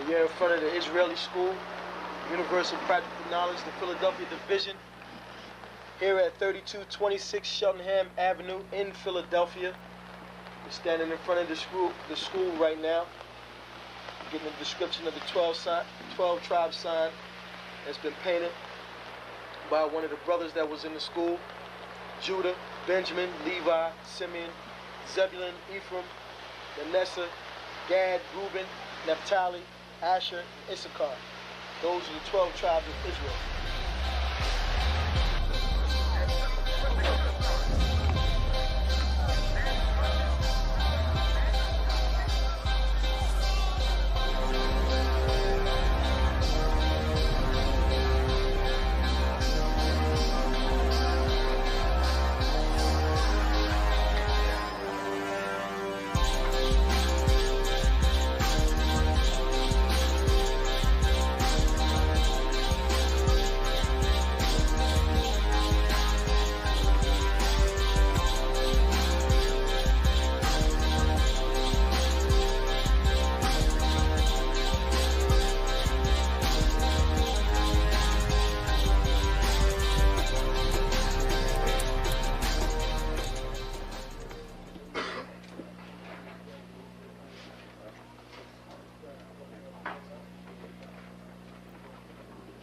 You're in front of the Israeli School, Universal Practical Knowledge, the Philadelphia Division, here at 3226 Cheltenham Avenue in Philadelphia. We're standing in front of the school right now, getting a description of the 12 tribe sign that's been painted by one of the brothers that was in the school: Judah, Benjamin, Levi, Simeon, Zebulun, Ephraim, Manasseh, Gad, Reuben, Naphtali, Asher, and Issachar. Those are the 12 tribes of Israel.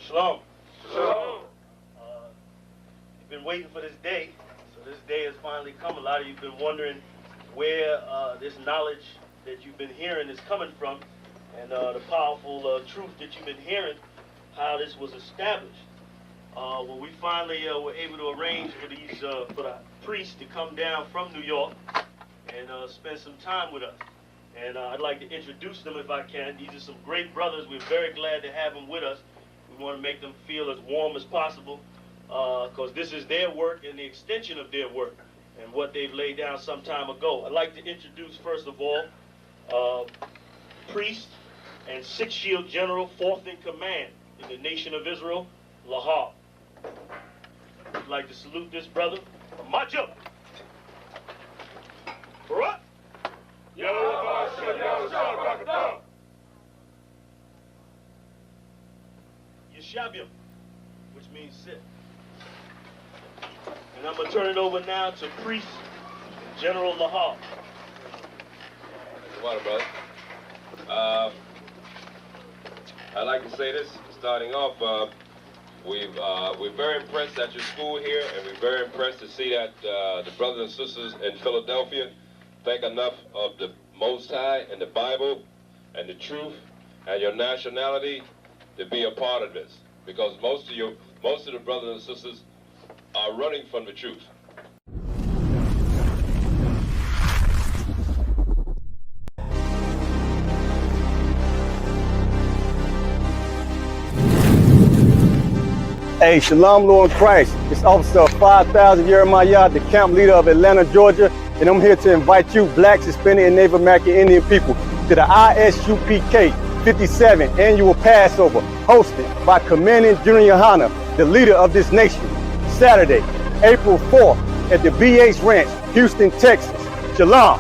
Shalom. Shalom. You've been waiting for this day, so this day has finally come. A lot of you have been wondering where this knowledge that you've been hearing is coming from, and the powerful truth that you've been hearing, how this was established. Well, we finally were able to arrange for the priests to come down from New York and spend some time with us. And I'd like to introduce them if I can. These are some great brothers. We're very glad to have them with us. We want to make them feel as warm as possible, because this is their work and the extension of their work and what they've laid down some time ago. I'd like to introduce, first of all, priest and Sixth Shield General, 4th in command in the nation of Israel, Lahab. I'd like to salute this brother. March up. Barak. Yeshabim, which means sit. And I'm going to turn it over now to Priest General Lahab. Water, brother. I'd like to say this, starting off, we're very impressed at your school here, and we're very impressed to see that the brothers and sisters in Philadelphia think enough of the Most High and the Bible and the truth and your nationality to be a part of this, because most of the brothers and sisters are running from the truth. Hey, Shalom, Lord Christ. It's Officer 5000 Jeremiah, the camp leader of Atlanta, Georgia, and I'm here to invite you, Black, Hispanic, and Native American Indian people, to the ISUPK 57 annual Passover, hosted by Commanding General Yohana, the leader of this nation, Saturday, April 4th at the BH Ranch, Houston, Texas. Shalom.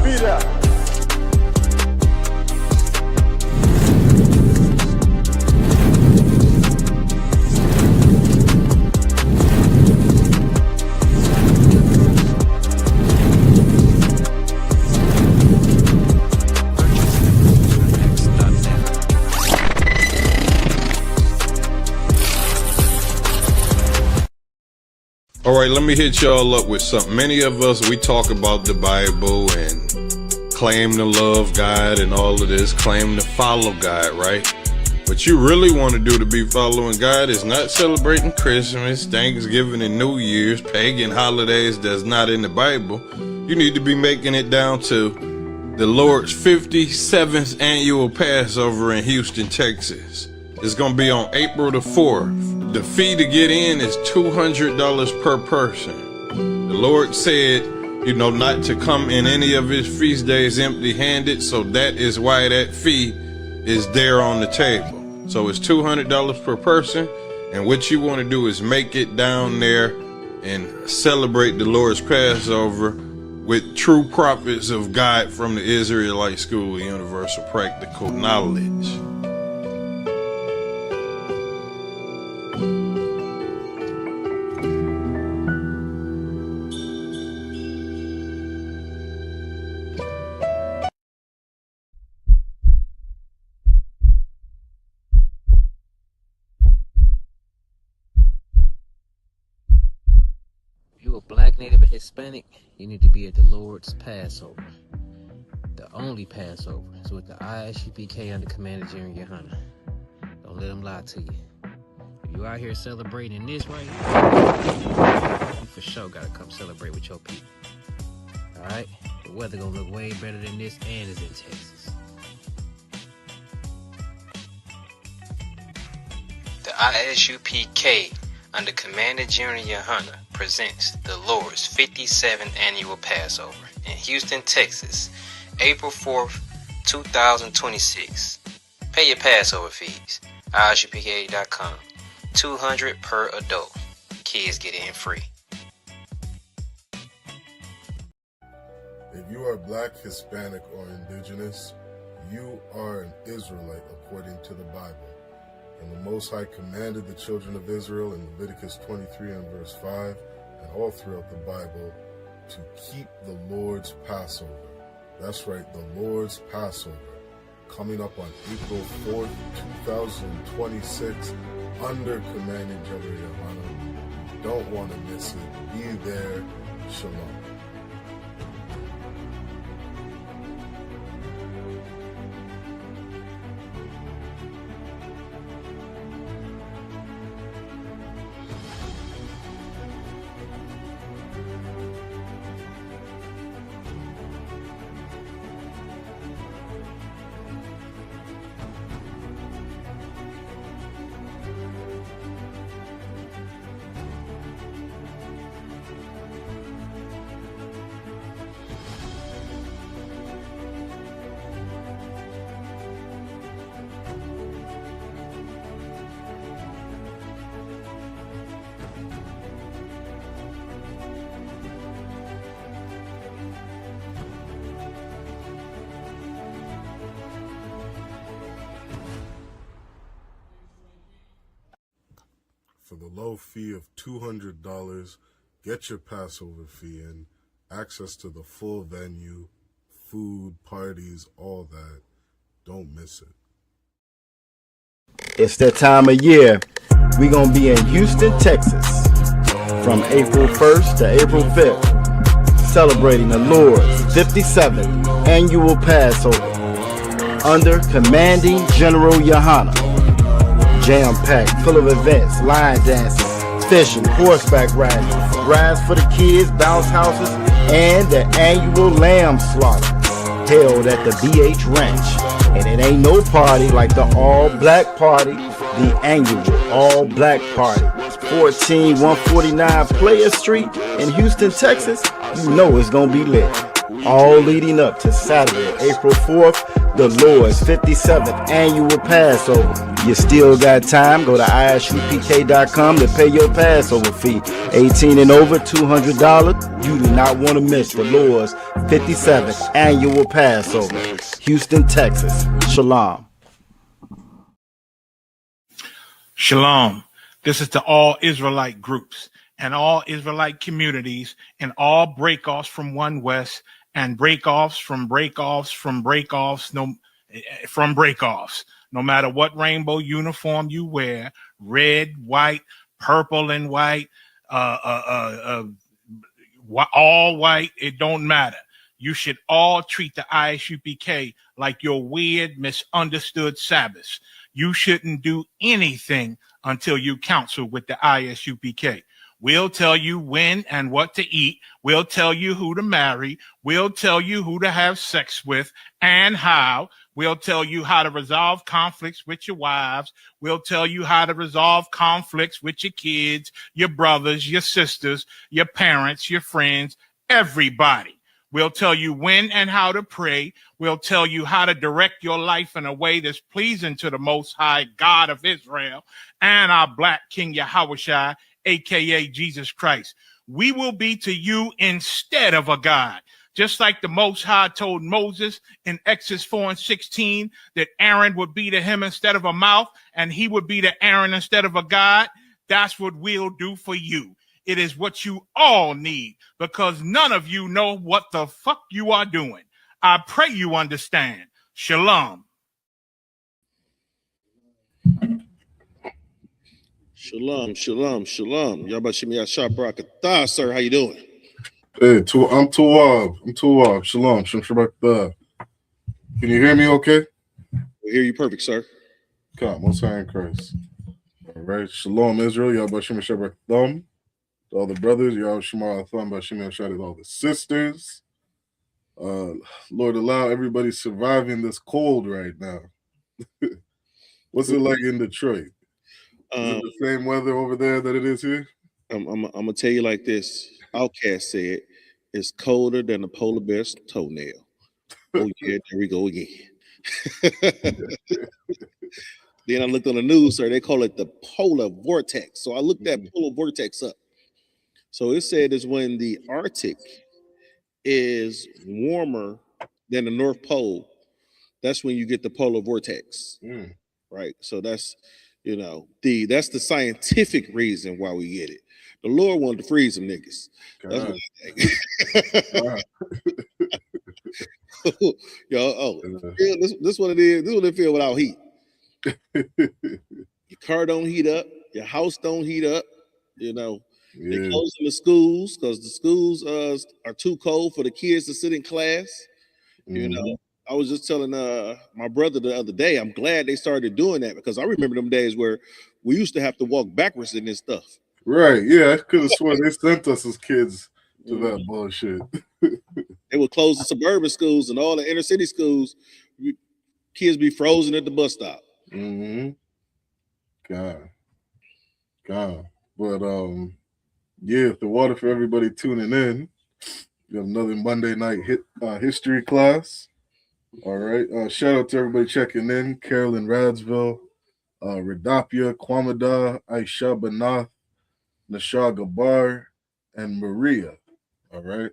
Be there. All right, let me hit y'all up with something. Many of us, we talk about the Bible and claim to love God and all of this, claim to follow God, right? What you really want to do to be following God is not celebrating Christmas, Thanksgiving, and New Year's, pagan holidays that's not in the Bible. You need to be making it down to the Lord's 57th annual Passover in Houston, Texas. It's going to be on April the 4th. The fee to get in is $200 per person. The Lord said, you know, not to come in any of his feast days empty-handed, so that is why that fee is there on the table. So it's $200 per person, and what you want to do is make it down there and celebrate the Lord's Passover with true prophets of God from the Israelite School of Universal Practical Knowledge. You a black, native, or Hispanic, you need to be at the Lord's Passover. The only Passover is with the ISUPK under Commander Jerry Yohana. Don't let them lie to you. If you out here celebrating this right here, you for sure gotta come celebrate with your people. Alright? The weather gonna look way better than this, and it's in Texas. The ISUPK under Commander General Yohana presents the Lord's 57th Annual Passover in Houston, Texas, April 4th, 2026. Pay your Passover fees. ISUPK.com. $200 per adult. Kids get in free. If you are black, Hispanic, or indigenous, you are an Israelite according to the Bible. And the Most High commanded the children of Israel in Leviticus 23 and verse 5, and all throughout the Bible, to keep the Lord's Passover. That's right, the Lord's Passover, coming up on April 4th, 2026, under Commanding General Yohana. You don't want to miss it. Be there. Shalom. For the low fee of $200, get your Passover fee in, access to the full venue, food, parties, all that. Don't miss it. It's that time of year. We're going to be in Houston, Texas from April 1st to April 5th, celebrating the Lord's 57th Annual Passover under Commanding General Yohana. Jam-packed, full of events, line dances, fishing, horseback riding, rides for the kids, bounce houses, and the annual lamb slaughter held at the BH Ranch. And it ain't no party like the all-black party, the annual all-black party. 14149 Player Street in Houston, Texas. You know it's gonna be lit. All leading up to Saturday, April 4th, the Lord's 57th Annual Passover. You still got time. Go to ISUPK.com to pay your Passover fee. 18 and over, $200. You do not want to miss the Lord's 57th Annual Passover. Houston, Texas. Shalom. Shalom. This is to all Israelite groups and all Israelite communities and all breakoffs from One West and breakoffs from breakoffs from breakoffs from breakoffs. No matter what rainbow uniform you wear, red, white, purple and white, all white, it don't matter. You should all treat the ISUPK like your weird, misunderstood Sabbaths. You shouldn't do anything until you counsel with the ISUPK. We'll tell you when and what to eat. We'll tell you who to marry. We'll tell you who to have sex with and how. We'll tell you how to resolve conflicts with your wives. We'll tell you how to resolve conflicts with your kids, your brothers, your sisters, your parents, your friends, everybody. We'll tell you when and how to pray. We'll tell you how to direct your life in a way that's pleasing to the Most High God of Israel and our Black King Yahushua, a.k.a. Jesus Christ. We will be to you instead of a God. Just like the Most High told Moses in Exodus 4:16 that Aaron would be to him instead of a mouth, and he would be to Aaron instead of a God. That's what we'll do for you. It is what you all need, because none of you know what the fuck you are doing. I pray you understand. Shalom. Shalom, shalom, shalom. Yabashimi Ashabrakatah, sir. How you doing? Hey, I'm Tuwab. Shalom. Shabbat. Can you hear me okay? We hear you perfect, sir. Come, most high in Christ. All right. Shalom, Israel. Yabashim Shabbat Thumb. To all the brothers. Yabashim Thumb. Bashim Shabbat. All the sisters. Lord, allow everybody surviving this cold right now. What's it like in Detroit? Is it the same weather over there that it is here? I'm gonna tell you like this. Outcast said it's colder than the polar bear's toenail. Oh yeah, there we go again. Then I looked on the news, sir. They call it the polar vortex. So I looked that polar vortex up. So it said is when the Arctic is warmer than the North Pole. That's when you get the polar vortex. Right. So that's that's the scientific reason why we get it. The Lord wanted to freeze them niggas. That's what I think. This what it is. This is what it feel without heat. Your car don't heat up. Your house don't heat up. They closing the schools because the schools are too cold for the kids to sit in class. I was just telling my brother the other day, I'm glad they started doing that, because I remember them days where we used to have to walk backwards in this stuff. Right. Yeah, I could have sworn they sent us as kids to that bullshit. They would close the suburban schools and all the inner city schools. Kids be frozen at the bus stop. God. But yeah, the water for everybody tuning in. We have another Monday night history class. All right. Shout out to everybody checking in. Carolyn Radsville, Radapia, Kwamada, Aisha Banath, Nashar Gabar, and Maria. All right.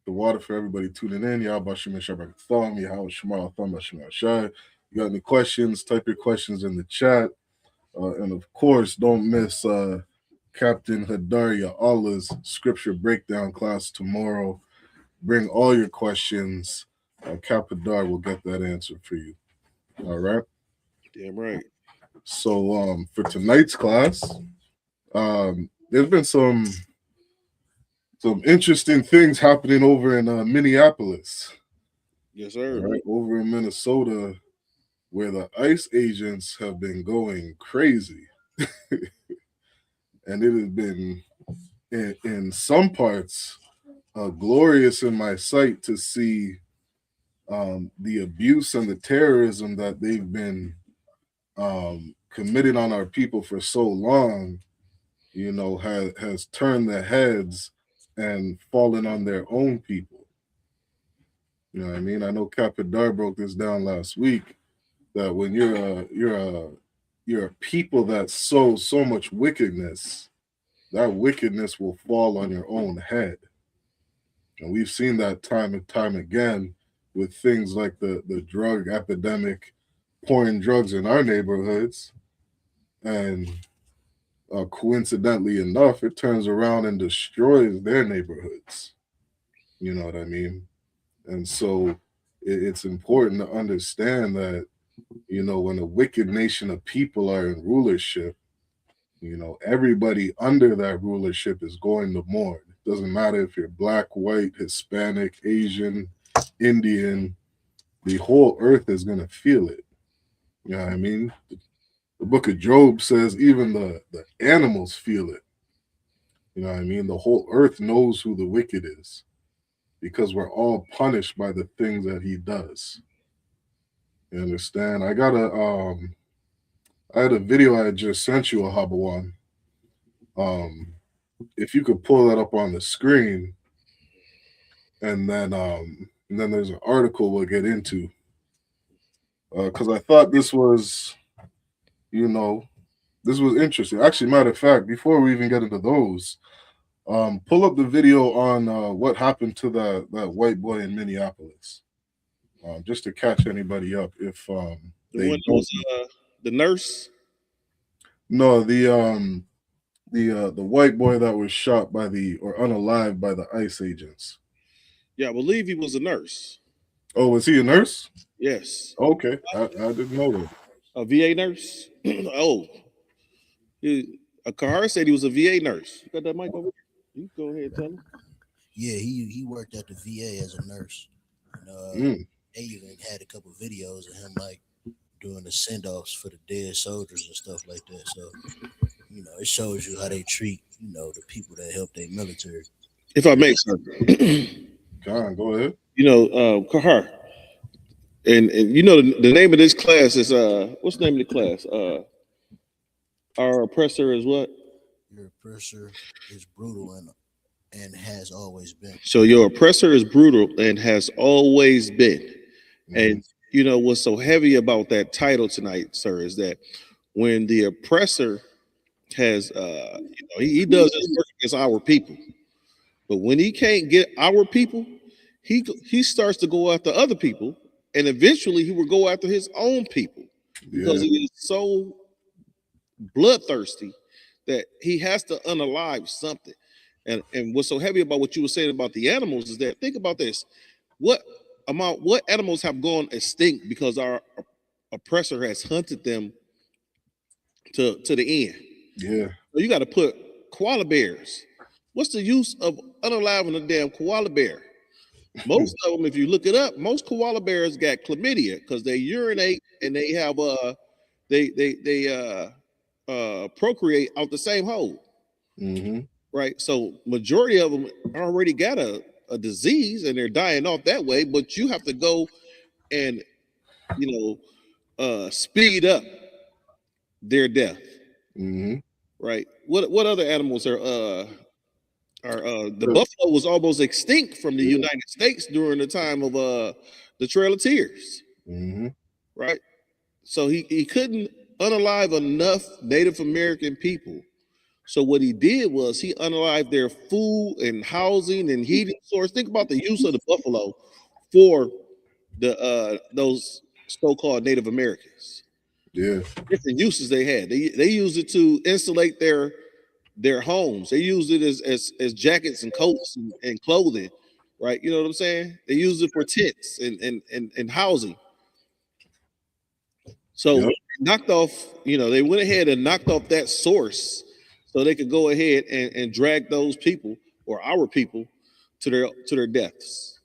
The water for everybody tuning in. Y'all Bashim Shabbat Thumb. Y'all Shema Thumb Bashim Shai. You got any questions? Type your questions in the chat. And of course, don't miss Captain Hadaria Allah's scripture breakdown class tomorrow. Bring all your questions. Cap Hadar will get that answer for you. All right. Damn right. So for tonight's class, there's been some interesting things happening over in Minneapolis. Yes, sir. Right, over in Minnesota, where the ICE agents have been going crazy. And it has been, in some parts, glorious in my sight to see the abuse and the terrorism that they've been committing on our people for so long, has turned their heads and fallen on their own people. You know what I mean? I know Capadar broke this down last week, that when you're a people that sow so much wickedness, that wickedness will fall on your own head. And we've seen that time and time again with things like the drug epidemic pouring drugs in our neighborhoods. And coincidentally enough, it turns around and destroys their neighborhoods. You know what I mean? And so it's important to understand that, when a wicked nation of people are in rulership, everybody under that rulership is going to mourn. It doesn't matter if you're black, white, Hispanic, Asian, Indian, the whole earth is going to feel it. You know what I mean? The book of Job says even the animals feel it. You know what I mean? The whole earth knows who the wicked is, because we're all punished by the things that he does. You understand? I had a video I had just sent you, Ahabawan. If you could pull that up on the screen, and then there's an article we'll get into, because I thought this was interesting. Actually, matter of fact, before we even get into those, Pull up the video on what happened to that white boy in Minneapolis, just to catch anybody up if The they one that don't. was the nurse. No, the white boy that was shot by or unalived by the ICE agents. Yeah, I believe he was a nurse. Oh, was he a nurse? Yes. Okay, I didn't know that. A VA nurse. Oh, Kahar said he was a VA nurse. You got that mic over there? You go ahead and tell him. Yeah, he worked at the VA as a nurse. And they even had a couple videos of him like doing the send-offs for the dead soldiers and stuff like that. So, it shows you how they treat, the people that help their military. If I may, sir. Go ahead. Kahar. And the name of this class is what's the name of the class? Our oppressor is what? Your oppressor is brutal and has always been. So your oppressor is brutal and has always been. Mm-hmm. And what's so heavy about that title tonight, sir, is that when the oppressor has he does his work against our people, but when he can't get our people, he starts to go after other people, and eventually he will go after his own people because he is so bloodthirsty that he has to unalive something. And what's so heavy about what you were saying about the animals is that, think about this: what animals have gone extinct because our oppressor has hunted them to the end? Yeah. So you got to put koala bears. What's the use of unaliving a damn koala bear? Most of them, if you look it up, most koala bears got chlamydia because they urinate and they have they procreate out the same hole. Mm-hmm. Right. So majority of them already got a disease and they're dying off that way. But you have to go and speed up their death. Mm-hmm. Right. What other animals are the buffalo was almost extinct from the United States during the time of the Trail of Tears. Mm-hmm. Right. So he couldn't unalive enough Native American people. So what he did was he unalived their food and housing and heating source. Think about the use of the buffalo for the those so-called Native Americans. Yeah. Different uses they had. They used it to insulate their homes. They used it as jackets and coats and clothing, right? You know what I'm saying? They used it for tents and housing. So knocked off, they went ahead and knocked off that source so they could go ahead and drag those people or our people to their deaths.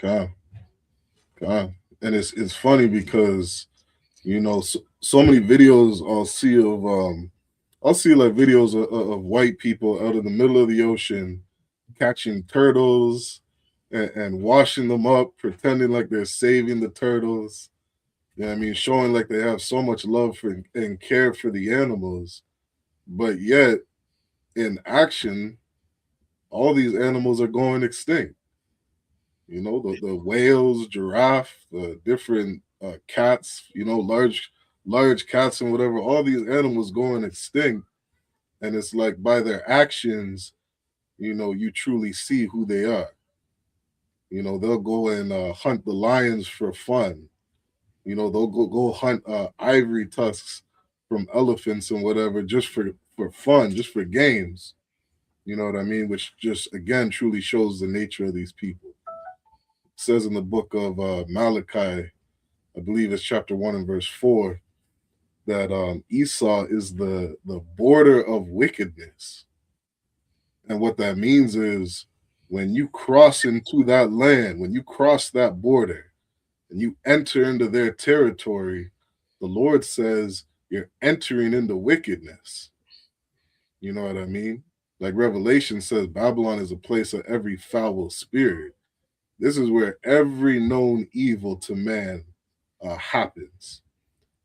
God. And it's funny because so many videos I'll see like videos of white people out in the middle of the ocean catching turtles and washing them up, pretending like they're saving the turtles. You know what I mean? Showing like they have so much love for and care for the animals, but yet in action, all these animals are going extinct. The whales, giraffe, the different cats, large cats and whatever, all these animals going extinct. And it's like by their actions, you truly see who they are. They'll go and hunt the lions for fun. They'll go hunt ivory tusks from elephants and whatever just for fun, just for games. You know what I mean? Which just, again, truly shows the nature of these people. It says in the book of Malachi, I believe it's chapter 1 and verse 4, that Esau is the border of wickedness. And what that means is when you cross into that land, when you cross that border and you enter into their territory, the Lord says you're entering into wickedness. You know what I mean? Like Revelation says, Babylon is a place of every foul spirit. This is where every known evil to man happens.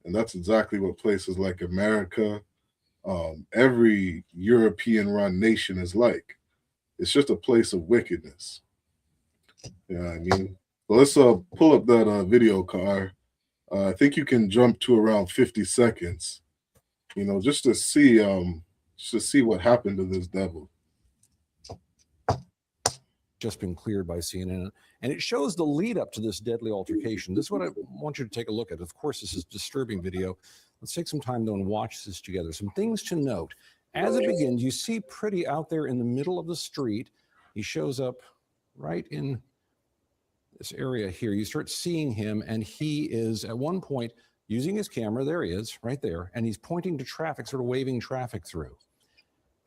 And that's exactly what places like America, every European-run nation is like. It's just a place of wickedness. You know what I mean? So let's pull up that video, Car. I think you can jump to around 50 seconds, just to see what happened to this devil. just been cleared by CNN, and it shows the lead up to this deadly altercation. This is what I want you to take a look at. Of course, this is disturbing video. Let's take some time though and watch this together. Some things to note. As it begins, you see Pretty out there in the middle of the street. He shows up right in this area here. You start seeing him, and he is at one point using his camera. There he is, right there, and he's pointing to traffic, sort of waving traffic through.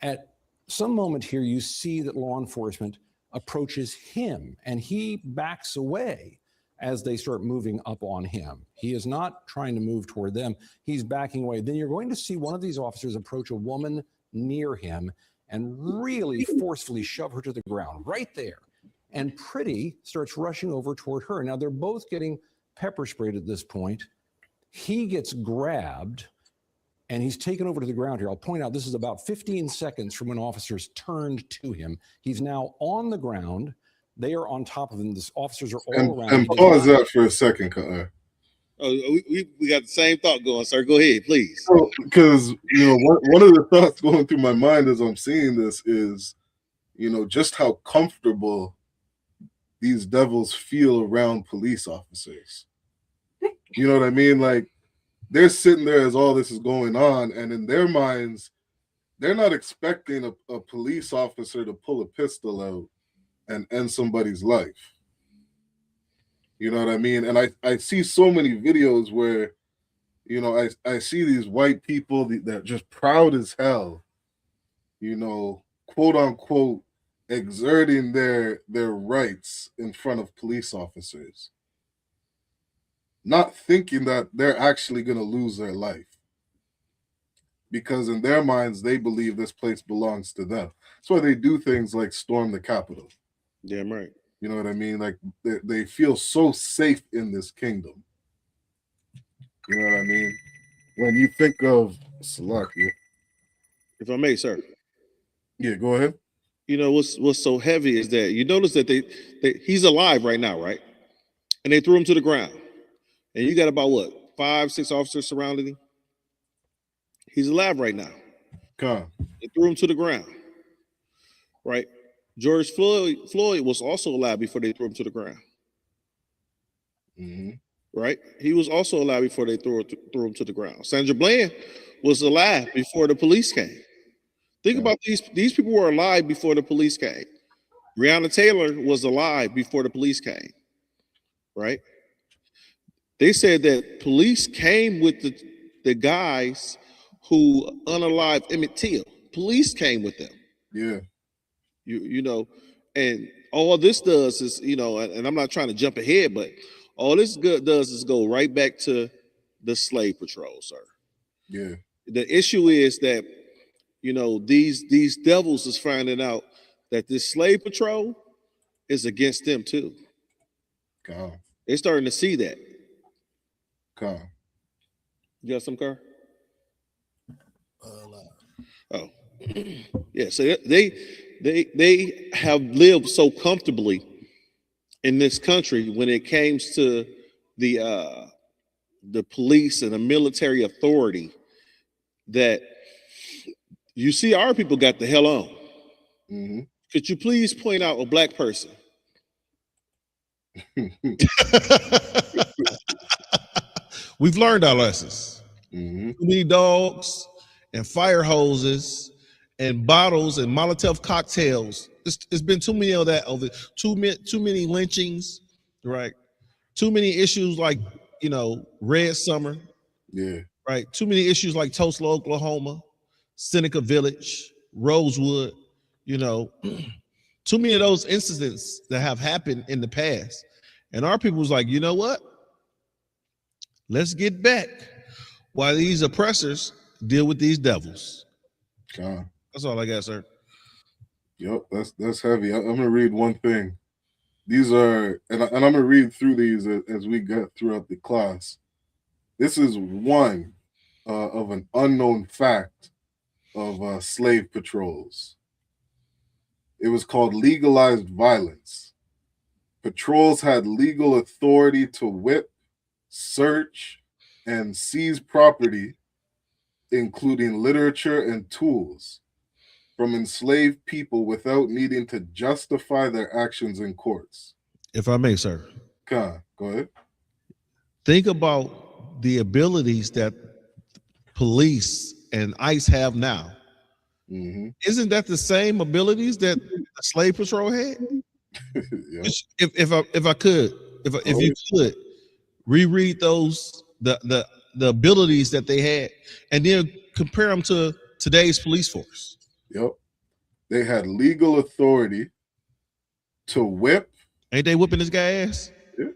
At some moment here, you see that law enforcement approaches him, and he backs away as they start moving up on him. He is not trying to move toward them. He's backing away. Then you're going to see one of these officers approach a woman near him and really forcefully shove her to the ground right there. And Pretty starts rushing over toward her. Now, they're both getting pepper sprayed at this point. He gets grabbed, and he's taken over to the ground here. I'll point out this is about 15 seconds from when officers turned to him. He's now on the ground. They are on top of him. The officers are all around. And pause that for a second, Ka'ar. Oh, we got the same thought going, sir. Go ahead, please. Because, one of the thoughts going through my mind as I'm seeing this is, just how comfortable these devils feel around police officers. You know what I mean? Like, they're sitting there as all this is going on, and in their minds, they're not expecting a police officer to pull a pistol out and end somebody's life. You know what I mean? And I see so many videos where, I see these white people that are just proud as hell, quote unquote, exerting their rights in front of police officers, not thinking that they're actually going to lose their life. Because in their minds, they believe this place belongs to them. That's why they do things like storm the Capitol. Damn right. You know what I mean? Like, they feel so safe in this kingdom. You know what I mean? When you think of Salakia. If I may, sir. Yeah, go ahead. What's so heavy is that you notice that he's alive right now, right? And they threw him to the ground. And you got about, 5, 6 officers surrounding him? He's alive right now. Come. They threw him to the ground, right? George Floyd was also alive before they threw him to the ground. Mm-hmm. Right? He was also alive before they threw him to the ground. Sandra Bland was alive before the police came. Think about these people were alive before the police came. Breonna Taylor was alive before the police came. Right? They said that police came with the guys who unalived Emmett Till. Police came with them. Yeah. And all this does is, and I'm not trying to jump ahead, but all this does is go right back to the slave patrol, sir. Yeah. The issue is that, these devils is finding out that this slave patrol is against them too. God. They're starting to see that. God. You got some, car? Oh. Yeah, so they have lived so comfortably in this country when it comes to the police and the military authority that you see our people got the hell on. Mm-hmm. Could you please point out a black person? We've learned our lessons. Mm-hmm. Too many dogs and fire hoses and bottles and Molotov cocktails. It's been too many of that over. Too many lynchings, right? Too many issues like Red Summer. Yeah. Right. Too many issues like Tulsa, Oklahoma, Seneca Village, Rosewood. Too many of those incidents that have happened in the past, and our people was like, you know what? Let's get back while these oppressors deal with these devils. God. That's all I got, sir. Yep, that's heavy. I'm gonna read one thing. These are, and I'm gonna read through these as we go throughout the class. This is one of an unknown fact of slave patrols. It was called legalized violence. Patrols had legal authority to whip, search, and seize property, including literature and tools. from enslaved people without needing to justify their actions in courts. If I may, sir. Go ahead. Think about the abilities that police and ICE have now. Mm-hmm. Isn't that the same abilities that the slave patrol had? Yeah. If I could, if you could reread those the abilities that they had, and then compare them to today's police force. Yep. They had legal authority to whip. Ain't they whipping this guy ass? Yeah.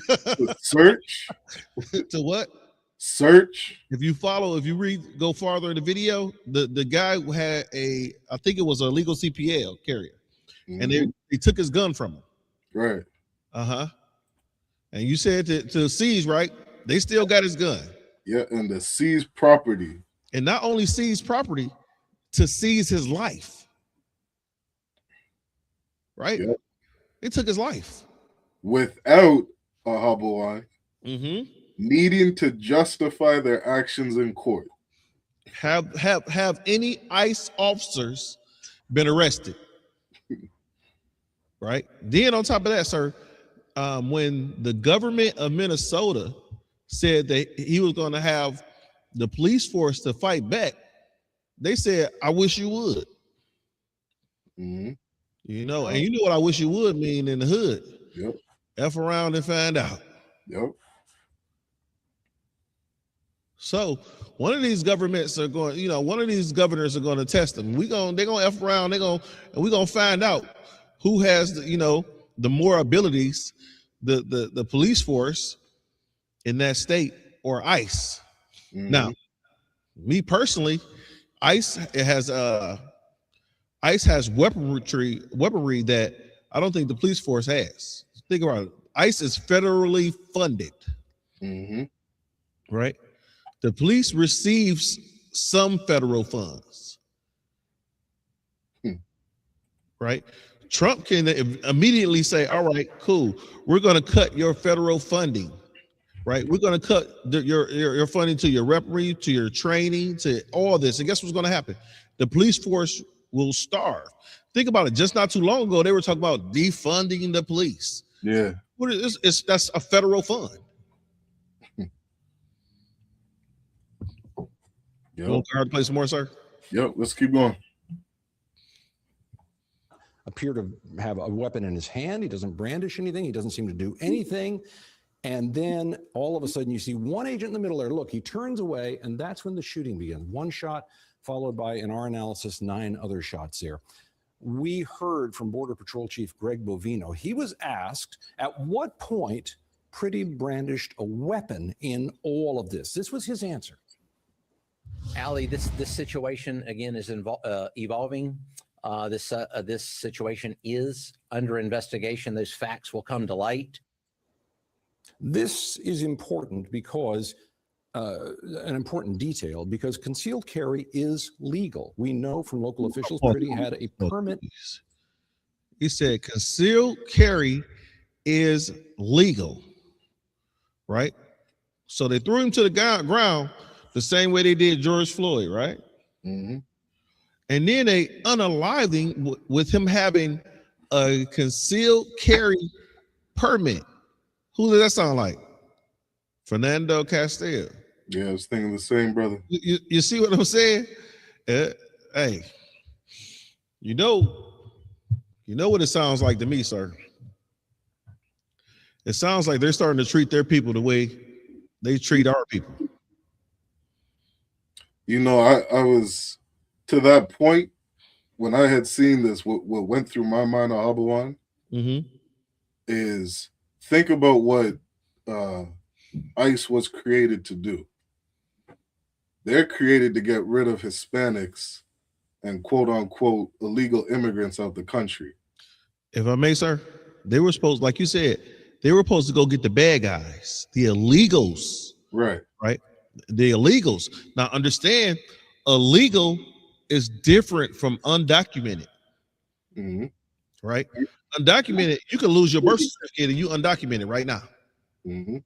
To search. To what? Search. If you read, go farther in the video, the guy had I think it was a legal CPL carrier, Mm-hmm. and they took his gun from him. Right. And you said to seize, right? They still got his gun. Yeah, and to seize property. And not only seize property, to seize his life. Right? Yep. They took his life. Without a Habuan Mm-hmm. needing to justify their actions in court. Have any ICE officers been arrested? Right? Then on top of that, sir, when the government of Minnesota said that he was going to have the police force to fight back, they said, I wish you would. Mm-hmm. You know, and you know what I wish you would mean in the hood. Yep. F around and find out. Yep. So one of these governments are going, one of these governors are going to test them. They're gonna F around, and we're gonna find out who has the more abilities, the police force in that state or ICE. Mm-hmm. Now, me personally, ICE has weaponry that I don't think the police force has. Think about it. ICE is federally funded. Mm-hmm. Right? The police receives some federal funds. Right? Trump can immediately say, all right, cool. We're going to cut your federal funding. Right? We're going to cut your funding to your weaponry, to your training, to all this. And guess what's going to happen? The police force will starve. Think about it. Just not too long ago, they were talking about defunding the police. Yeah. What is this? That's a federal fund. Yep. You want to play some more, sir? Yep. Let's keep going. Appear to have a weapon in his hand. He doesn't brandish anything. He doesn't seem to do anything. And then all of a sudden you see one agent in the middle there. Look, he turns away, and that's when the shooting begins. One shot followed by, in our analysis, 9 other shots there. We heard from Border Patrol Chief Greg Bovino. He was asked at what point Pretty brandished a weapon in all of this. This was his answer. Ali, this situation again is evolving. This situation is under investigation. Those facts will come to light. This is important because an important detail, because concealed carry is legal. We know from local officials Pretty had a permit. He said concealed carry is legal, right? So they threw him to the ground the same way they did George Floyd, right? Mm-hmm. And then they unalived him with him having a concealed carry permit. Who does that sound like? Fernando Castillo. Yeah, I was thinking the same, brother. You see what I'm saying? Hey, you know what it sounds like to me, sir? It sounds like they're starting to treat their people the way they treat our people. You know, I was to that point when I had seen this. What went through my mind, Ahabuan, is think about what ICE was created to do. They're created to get rid of Hispanics and quote unquote illegal immigrants out the country. If I may, sir, they were supposed, like you said, they were supposed to go get the bad guys, the illegals. Right. Right. The illegals. Now understand, illegal is different from undocumented. Mm-hmm. Right. Undocumented, you can lose your birth certificate and you undocumented right now. Mm-hmm.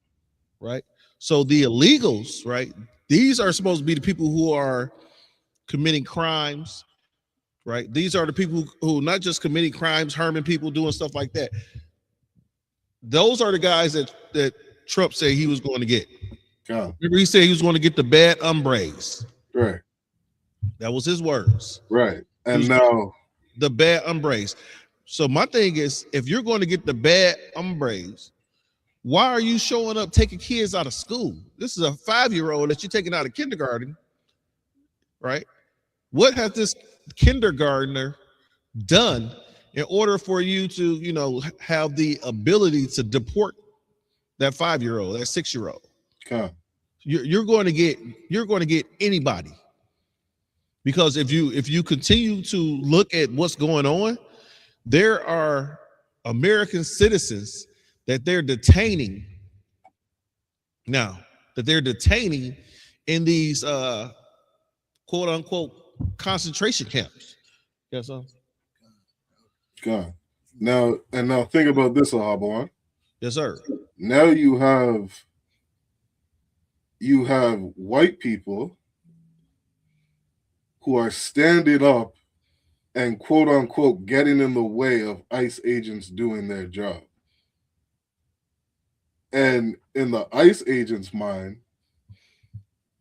Right. So the illegals, right? These are supposed to be the people who are committing crimes, right? These are the people who not just committing crimes, harming people, doing stuff like that. Those are the guys that Trump said he was going to get. Remember, he said he was going to get the bad hombres. Right. That was his words. Right. And now the bad hombres. So my thing is, if you're going to get the bad hombres, why are you showing up taking kids out of school? This is a 5-year-old that you're taking out of kindergarten, right? What has this kindergartner done in order for you to, have the ability to deport that 5-year-old, that 6-year-old? You're going to get anybody, because if you continue to look at what's going on, there are American citizens that they're detaining now, in these quote unquote concentration camps. Yes, sir. God. Now think about this, Ahabon. Yes, sir. Now you have white people who are standing up and quote unquote getting in the way of ICE agents doing their job. And in the ICE agent's mind,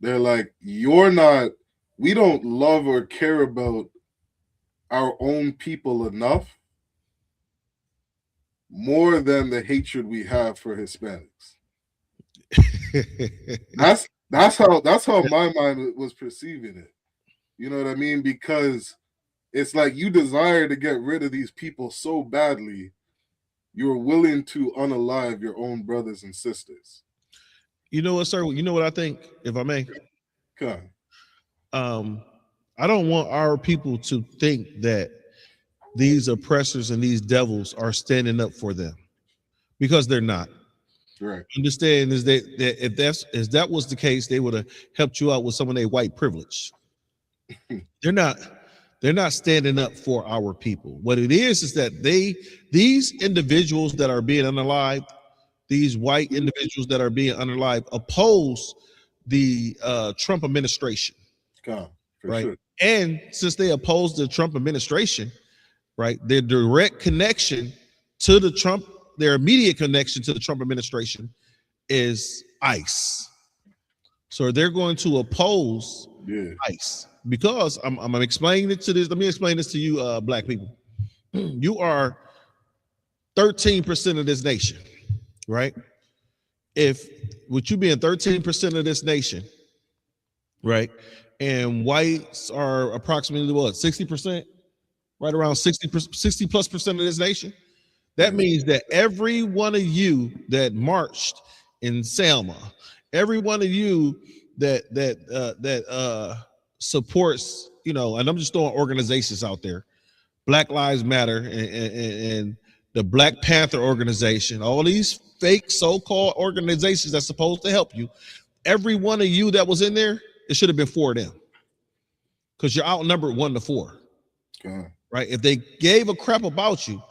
they're like, we don't love or care about our own people enough more than the hatred we have for Hispanics. that's how my mind was perceiving it. You know what I mean? Because it's like you desire to get rid of these people so badly, you're willing to unalive your own brothers and sisters. You know what, sir? You know what I think, if I may? Okay. I don't want our people to think that these oppressors and these devils are standing up for them, because they're not. Right. Understand is that if that was the case, they would have helped you out with some of their white privilege. They're not standing up for our people. What it is that these individuals that are being unalived, these white individuals that are being unalived, oppose the Trump administration. Right. Sure. And since they oppose the Trump administration, right, their direct connection to the Trump, their immediate connection to the Trump administration is ICE. So they're going to oppose ICE, because I'm explaining it to this. Let me explain this to you, black people. You are 13% of this nation, right? If with you being 13% of this nation, right, and whites are approximately what, 60%, right around 60 plus percent of this nation. That means that every one of you that marched in Selma, every one of you that supports, and I'm just throwing organizations out there, Black Lives Matter and the Black Panther organization, all these fake so-called organizations that's supposed to help you, every one of you that was in there, it should have been 4 of them, because you're outnumbered 1 to 4. Right? If they gave a crap about you,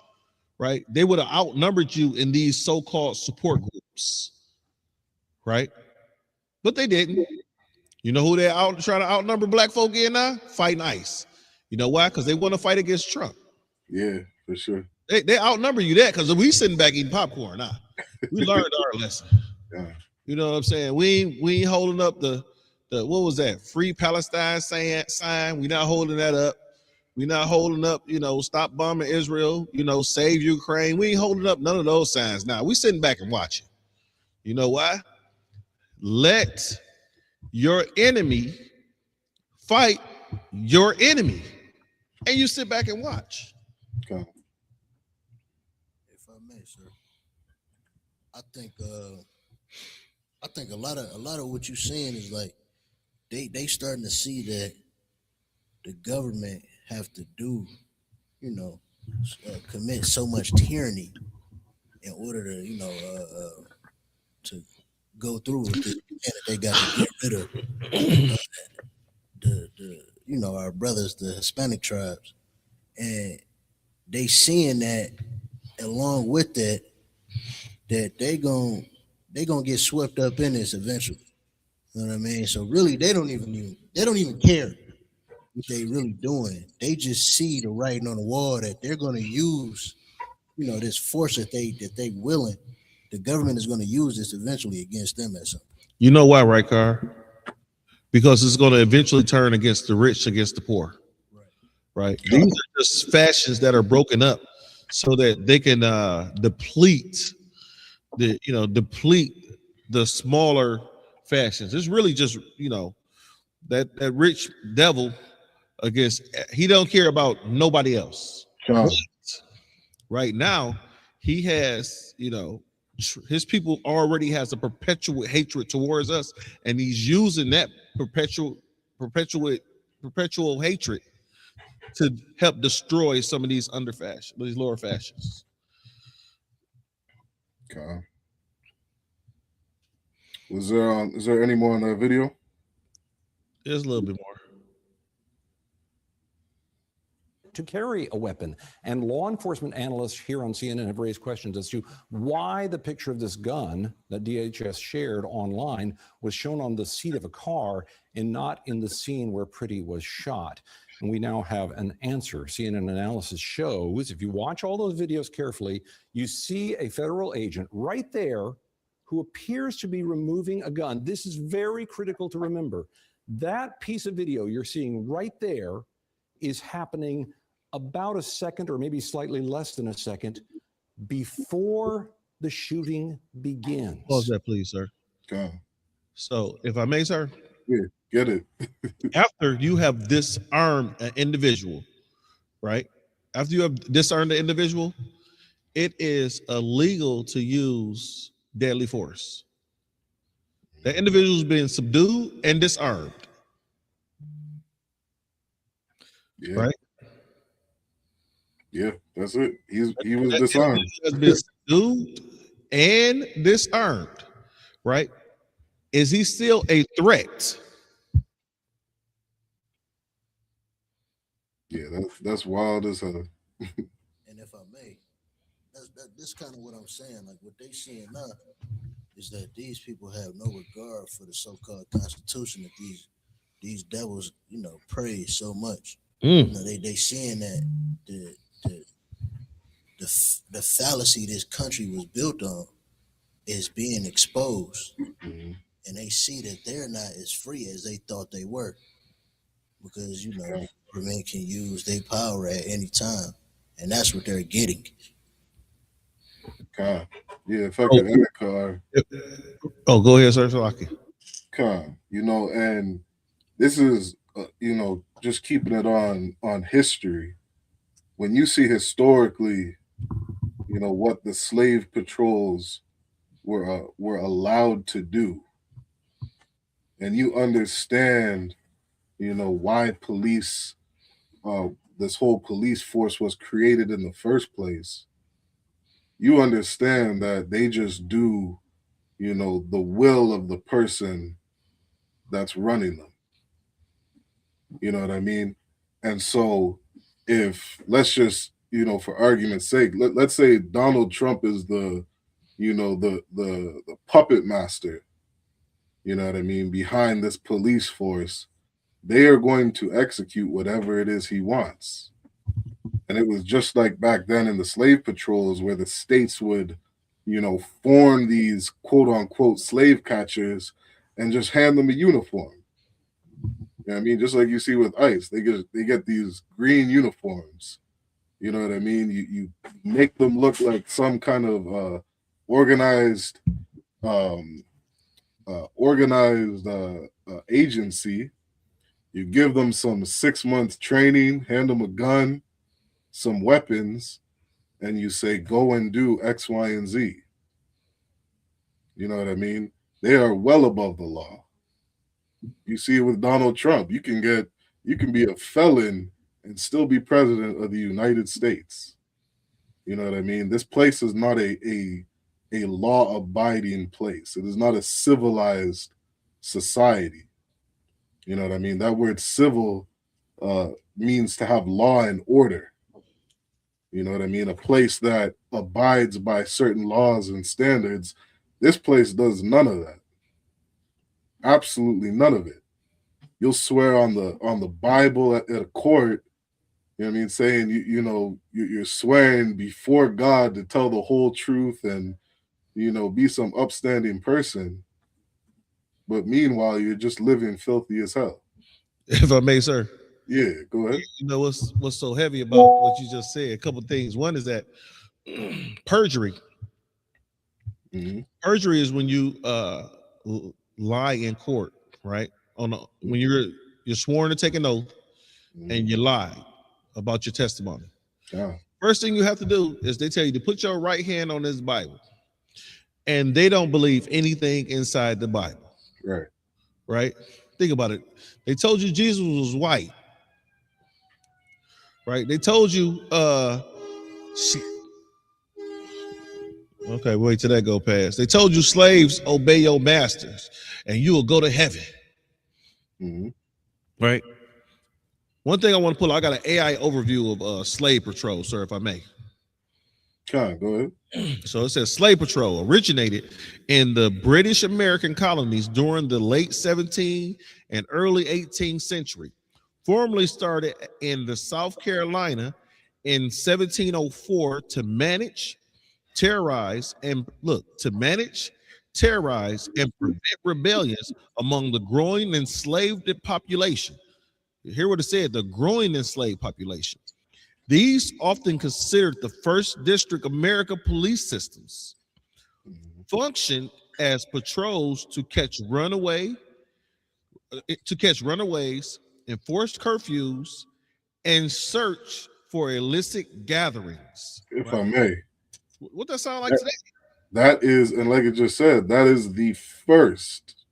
right, they would have outnumbered you in these so-called support groups, right? But they didn't. You know who they're trying to outnumber black folk in now? Fighting ICE. You know why? Because they want to fight against Trump. Yeah, for sure. They outnumber you that, because we sitting back eating popcorn now. We learned our lesson. Yeah. You know what I'm saying? We ain't holding up the what was that? Free Palestine sign. We not holding that up. We not holding up, stop bombing Israel, save Ukraine. We ain't holding up none of those signs now. We sitting back and watching. You know why? Let your enemy fight your enemy, and you sit back and watch. Okay. If I may, sir, I think a lot of what you're saying is like they starting to see that the government have to do, commit so much tyranny in order to, to go through with this. And they got to get rid of the our brothers, the Hispanic tribes, and they seeing that along with that they gonna get swept up in this eventually. You know what I mean? So really, they don't even care. what they really doing. They just see the writing on the wall that they're going to use, this force that they willing. The government is going to use this eventually against them at some point. You know why, right, Car? Because it's going to eventually turn against the rich, against the poor. Right. These are just fashions that are broken up so that they can deplete the smaller fashions. It's really just that rich devil against. He don't care about nobody else. Con. Right now, he has his people already has a perpetual hatred towards us, and he's using that perpetual hatred to help destroy some of these these lower fashions. Okay. Is there any more on that video? There's a little bit more. To carry a weapon. And law enforcement analysts here on CNN have raised questions as to why the picture of this gun that DHS shared online was shown on the seat of a car and not in the scene where Pretty was shot. And we now have an answer. CNN analysis shows, if you watch all those videos carefully, you see a federal agent right there who appears to be removing a gun. This is very critical to remember. That piece of video you're seeing right there is happening about a second or maybe slightly less than a second before the shooting begins. Pause that, please, sir. Okay. So, if I may, sir. Yeah, get it. After you have disarmed an individual, right? After you have disarmed the individual, it is illegal to use deadly force. The individual is being subdued and disarmed. Yeah. Right? Yeah, that's it. He was disarmed. Has been subdued and disarmed, right? Is he still a threat? Yeah, that's wild as hell. And if I may, this kind of what I'm saying. Like what they seeing now is that these people have no regard for the so-called Constitution that these devils, praise so much. They seeing that the fallacy this country was built on is being exposed, and they see that they're not as free as they thought they were, because government can use their power at any time, and that's what they're getting. Con. Yeah, if I could end the car. Oh, go ahead, sir. Salaki. Con. And this is just keeping it on history. When you see historically, what the slave patrols were allowed to do, and you understand, why police, this whole police force was created in the first place. You understand that they just do, the will of the person that's running them. You know what I mean? And so if, let's just, for argument's sake, let's say Donald Trump is the puppet master, you know what I mean, behind this police force, they are going to execute whatever it is he wants. And it was just like back then in the slave patrols where the states would, form these quote unquote slave catchers and just hand them a uniform. You know what I mean? Just like you see with ICE, they get these green uniforms. You know what I mean? You make them look like some kind of organized agency. You give them some 6-month training, hand them a gun, some weapons, and you say, go and do X, Y, and Z. You know what I mean? They are well above the law. You see it with Donald Trump. You can be a felon and still be president of the United States. You know what I mean? This place is not a law-abiding place. It is not a civilized society. You know what I mean? That word civil means to have law and order. You know what I mean? A place that abides by certain laws and standards. This place does none of that. Absolutely none of it. you'll swear on the Bible at a court. You know what I mean? Saying you're swearing before God to tell the whole truth and be some upstanding person. But meanwhile, you're just living filthy as hell. If I may, sir. Yeah, go ahead. You know what's so heavy about what you just said? A couple of things. One is that perjury. Mm-hmm. Perjury is when you lie in court, right? When you're sworn to take an oath and you lie about your testimony. Yeah. First thing you have to do is they tell you to put your right hand on this Bible, and they don't believe anything inside the Bible. Right. Right. Think about it. They told you Jesus was white. Right. They told you. Okay, wait till that go past. They told you slaves obey your masters, and you will go to heaven. Mm-hmm. Right. One thing I want to pull, I got an AI overview of slave patrol, sir, if I may. Okay, go ahead. So it says slave patrol originated in the British American colonies during the late 17th and early 18th century. Formerly started in the South Carolina in 1704 to manage, terrorize, and prevent rebellions among the growing enslaved population. Hear what it said, the growing enslaved population. These often considered the first district America police systems function as patrols to catch runaways, enforce curfews, and search for illicit gatherings. If I may. What that sound like today? That is, and like it just said, that is the first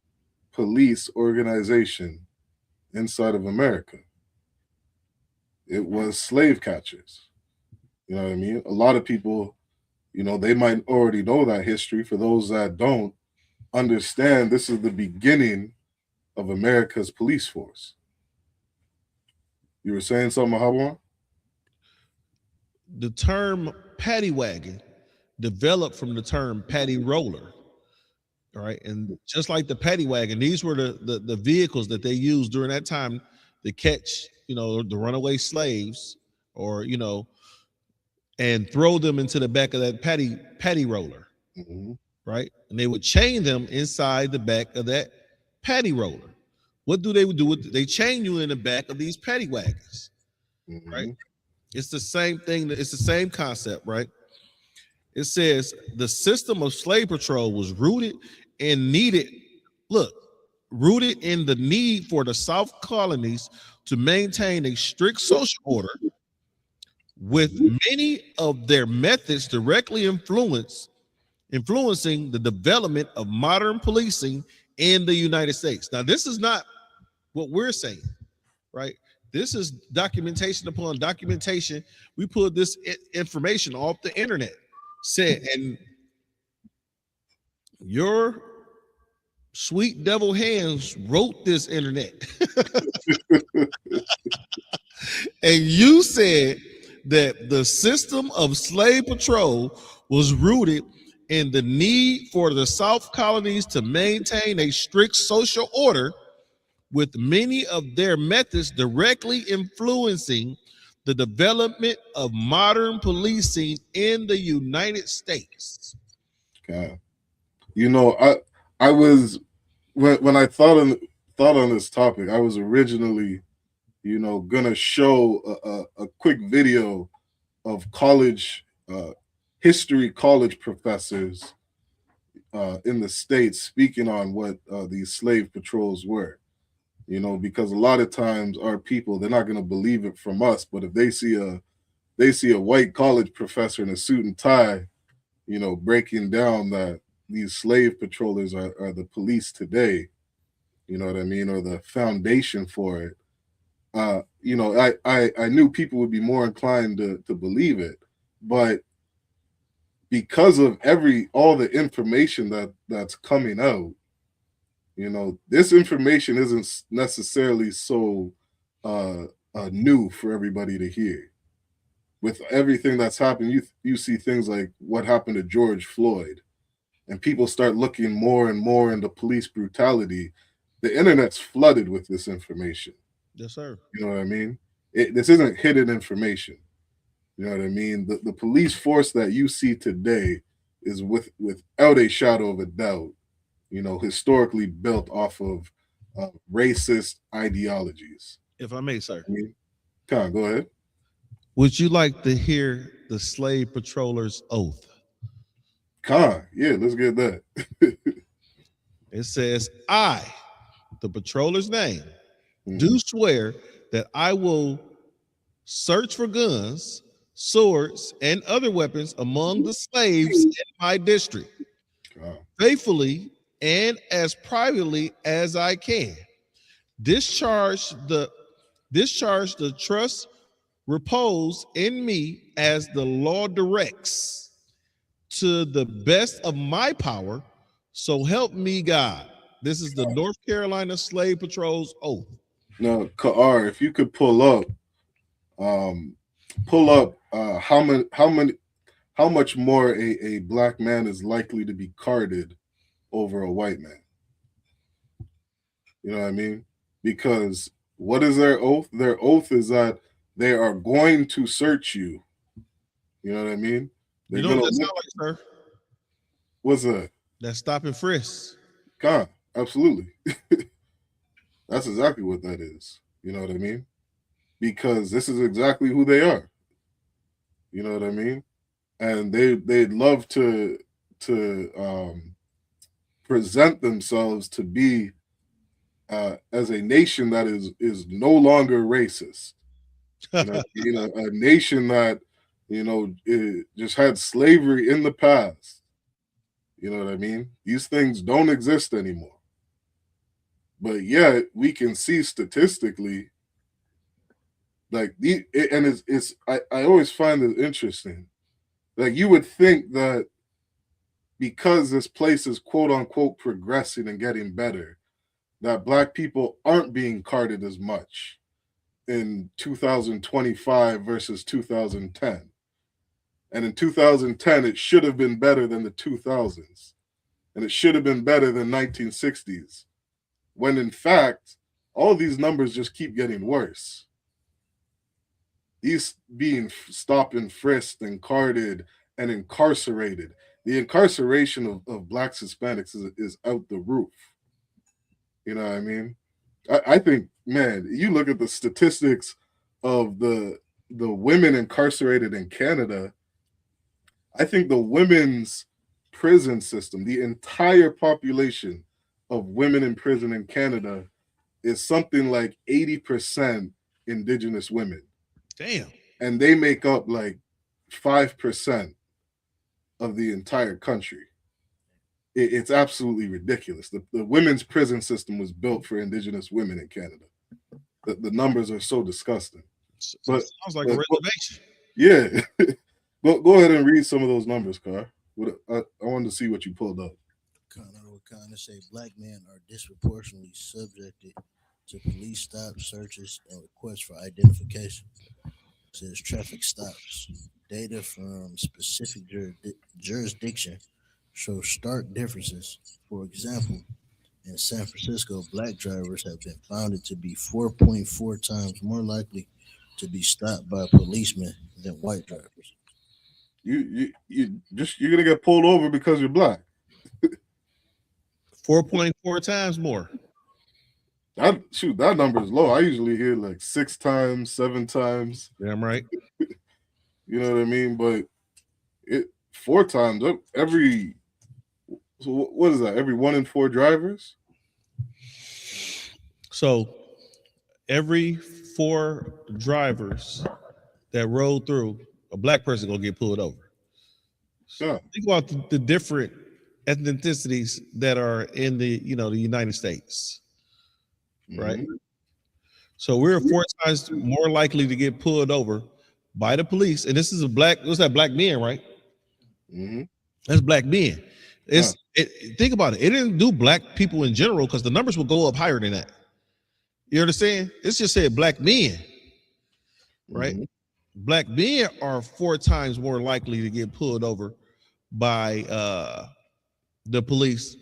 police organization inside of America. It was slave catchers. You know what I mean? A lot of people, they might already know that history. For those that don't understand, this is the beginning of America's police force. You were saying something, Hawan? The term paddy wagon developed from the term paddy roller. All right. And just like the paddy wagon, these were the vehicles that they used during that time to catch, the runaway slaves or, and throw them into the back of that paddy roller. Mm-hmm. Right. And they would chain them inside the back of that paddy roller. What do? They chain you in the back of these paddy wagons. Mm-hmm. Right. It's the same thing. It's the same concept, right? It says the system of slave patrol was rooted in the need for the South colonies to maintain a strict social order, with many of their methods directly influencing the development of modern policing in the United States. Now, this is not what we're saying, right? This is documentation upon documentation. We pulled this information off the internet. And your sweet devil hands wrote this internet. And you said that the system of slave patrol was rooted in the need for the South colonies to maintain a strict social order, with many of their methods directly influencing the development of modern policing in the United States. Okay. I was when I thought on this topic, I was originally, gonna show a quick video of college history college professors in the States speaking on what these slave patrols were. Because a lot of times our people, they're not going to believe it from us, but if they see a white college professor in a suit and tie, breaking down that these slave patrollers are the police today, you know what I mean, or the foundation for it. I knew people would be more inclined to believe it, but because of all the information that's coming out, this information isn't necessarily so new for everybody to hear. With everything that's happened, you see things like what happened to George Floyd, and people start looking more and more into police brutality, the internet's flooded with this information. Yes, sir. You know what I mean? This isn't hidden information. You know what I mean? The police force that you see today is without a shadow of a doubt, historically built off of racist ideologies. If I may, sir. Come on, go ahead. Would you like to hear the slave patroller's oath? Yeah, let's get that. It says, I, the patroller's name, do swear that I will search for guns, swords, and other weapons among the slaves in my district, faithfully and as privately as I can. Discharge the trust repose in me as the law directs, to the best of my power. So help me God. This is the North Carolina Slave Patrol's oath. Now, Ka'ar, if you could pull up how much more a black man is likely to be carded over a white man. You know what I mean? Because what is their oath? Their oath is that they are going to search you. You know what I mean? You know what that sounds like, sir? What's that? That's stop and frisk. Absolutely. That's exactly what that is. You know what I mean? Because this is exactly who they are. You know what I mean? And they'd love to present themselves to be as a nation that is no longer racist. A nation that it just had slavery in the past. You know what I mean? These things don't exist anymore. But yet we can see statistically, like I always find it interesting. Like, you would think that because this place is quote unquote progressing and getting better, that black people aren't being carded as much in 2025 versus 2010. And in 2010, it should have been better than the 2000s. And it should have been better than 1960s. When in fact, all these numbers just keep getting worse. These being stopped and frisked and carded and incarcerated. The incarceration of blacks, Hispanics is out the roof. You know what I mean? I think, man, you look at the statistics of the women incarcerated in Canada. I think the women's prison system, the entire population of women in prison in Canada, is something like 80% Indigenous women. Damn. And they make up like 5% of the entire country. It's absolutely ridiculous. The women's prison system was built for Indigenous women in Canada. The numbers are so disgusting. But sounds like a reservation. Yeah. Go ahead and read some of those numbers, Carr. I wanted to see what you pulled up. Kind of say black men are disproportionately subjected to police stops, searches, and requests for identification. It says traffic stops. Data from specific jurisdiction show stark differences. For example, in San Francisco, black drivers have been found to be 4.4 times more likely to be stopped by policemen than white drivers. You're gonna get pulled over because you're black. 4.4 times more. That number is low. I usually hear like 6 times, 7 times. Damn right. You know what I mean? But 4 times every. So what is that? Every 1 in 4 drivers. So every 4 drivers that roll through, a black person gonna get pulled over. Yeah. Think about the different ethnicities that are in the United States, right? Mm-hmm. So we're 4 times more likely to get pulled over by the police, and this is what's that, black men, right? Mm-hmm. That's black men. Think about it. It didn't do black people in general because the numbers will go up higher than that. You understand? It's just said black men, right? Mm-hmm. Black men are 4 times more likely to get pulled over by the police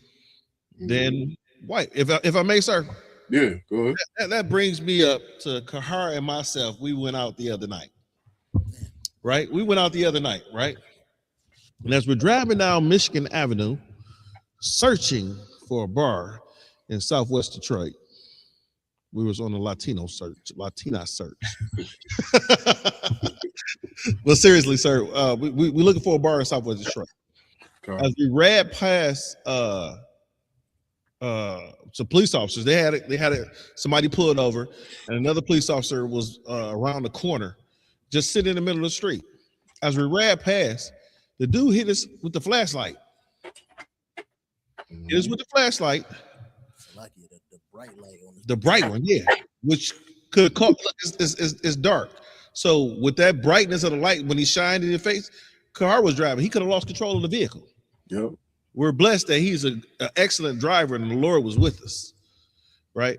than White, if I may, sir. Yeah, go ahead. That brings me up to Kahar and myself. We went out the other night, right? Right? And as we're driving down Michigan Avenue, searching for a bar in Southwest Detroit, we was on a Latina search. But seriously, sir, we looking for a bar in Southwest Detroit. Okay. As we read past some police officers, they had somebody pulled over, and another police officer was around the corner, just sitting in the middle of the street. As we read past, the dude hit us with the flashlight. Hit us with the flashlight. The bright light on the bright one, yeah, which could cause it's dark. So with that brightness of the light, when he shined in your face, car was driving. He could have lost control of the vehicle. Yep. We're blessed that he's an excellent driver and the Lord was with us, right?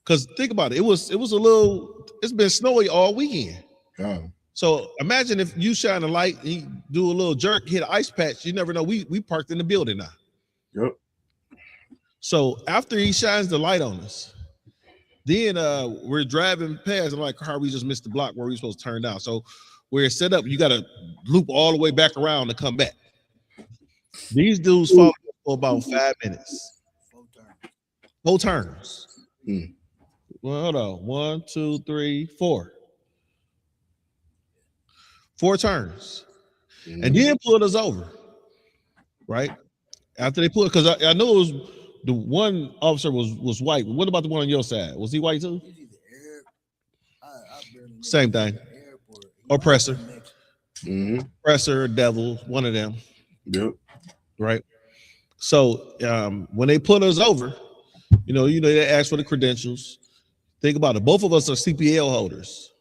Because think about it, it's been snowy all weekend. Yeah. So imagine if you shine a light, he do a little jerk, hit an ice patch. You never know. We parked in the building now. Yep. So after he shines the light on us, then we're driving past. I'm like, car, we just missed the block where we supposed to turn down. So we're set up. You got to loop all the way back around to come back. These dudes followed for about 5 minutes. 4 turns. Well, hold on. 1, 2, 3, 4. 4 turns. And then pulled us over. Right? After they pulled, because I know it was the one officer was white. What about the one on your side? Was he white too? Same thing. Oppressor. Oppressor, devil, one of them. Yep. Right. So when they put us over, you know, they ask for the credentials. Think about it. Both of us are CPL holders.